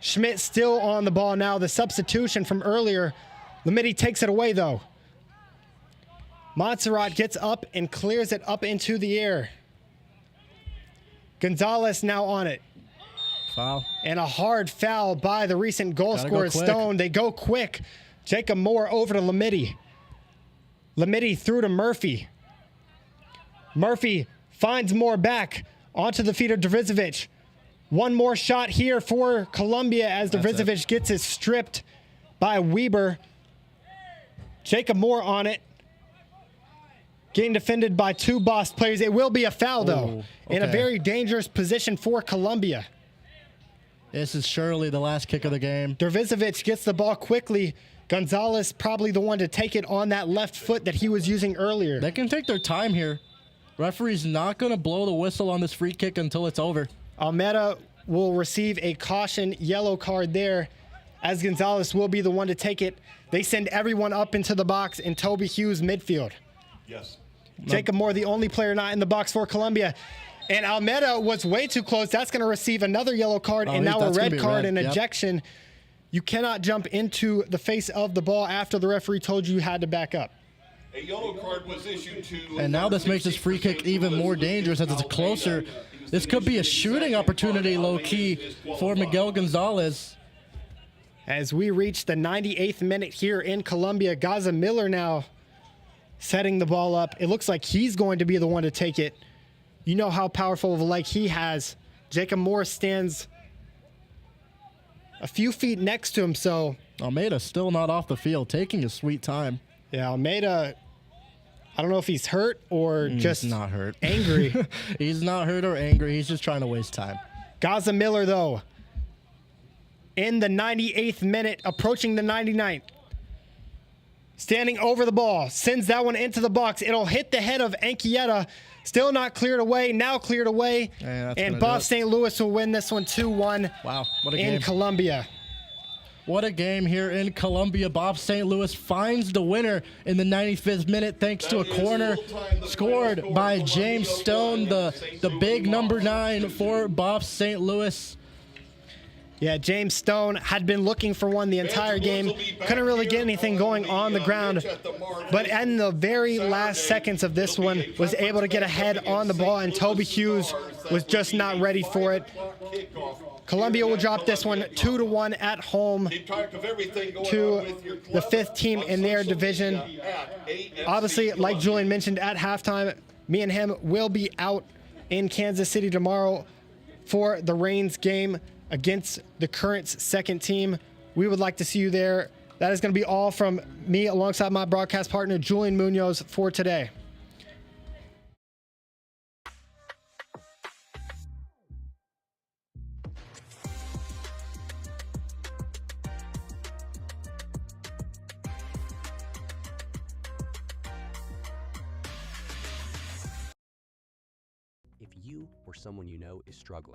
Schmidt still on the ball now. The substitution from earlier. Lamidi takes it away, though. Montserrat gets up and clears it up into the air. Gonzalez now on it. Foul. And a hard foul by the recent goal scorer, Stone. They go quick. Jacob Moore over to Lamidi. Lamidi through to Murphy. Murphy finds Moore back onto the feet of Dervizovic. One more shot here for Colombia as Dervizovic gets it stripped by Weber. Jacob Moore on it. Getting defended by 2 BOHFS players. It will be a foul, though, in a very dangerous position for Colombia. This is surely the last kick of the game. Dervizovic gets the ball quickly. Gonzalez probably the one to take it on that left foot that he was using earlier. They can take their time here. Referee's not going to blow the whistle on this free kick until it's over. Almeida will receive a caution yellow card there, as Gonzalez will be the one to take it. They send everyone up into the box in Toby Hughes midfield. Yes. Jacob Moore, the only player not in the box for Colombia. And Almeida was way too close. That's going to receive another yellow card and now a red card and ejection. You cannot jump into the face of the ball after the referee told you had to back up. A yellow card was issued to... And now this makes this free kick even more dangerous as it's closer. This could be a shooting opportunity, low-key, for Miguel Gonzalez. As we reach the 98th minute here in Colombia, Gaza Miller now setting the ball up. It looks like he's going to be the one to take it. You know how powerful of a leg he has. Jacob Moore stands a few feet next to him, so... Almeida's still not off the field, taking his sweet time. Yeah, Almeida, I don't know if he's hurt or just not hurt. Angry. He's not hurt or angry. He's just trying to waste time. Gaza Miller, though, in the 98th minute, approaching the 99th. Standing over the ball, sends that one into the box. It'll hit the head of Anchieta. Still not cleared away, now cleared away. And BOHFS St. Louis will win this one 2-1. Wow, what a game. In Colombia. What a game here in Colombia. BOHFS St. Louis finds the winner in the 95th minute thanks to a corner scored by James Stone, the big number 9 for BOHFS St. Louis. Yeah, James Stone had been looking for one the entire game. Couldn't really get anything going on the ground. But in the very last seconds of this one, was able to get ahead on the ball, and Toby Hughes was just not ready for it. Colombia will drop this one 2-1 at home to the 5th team in their division. Obviously, like Julian mentioned at halftime, me and him will be out in Kansas City tomorrow for the Reigns game against the Currents' 2nd team. We would like to see you there. That is going to be all from me alongside my broadcast partner, Julian Munoz, for today. you or someone you know is struggling.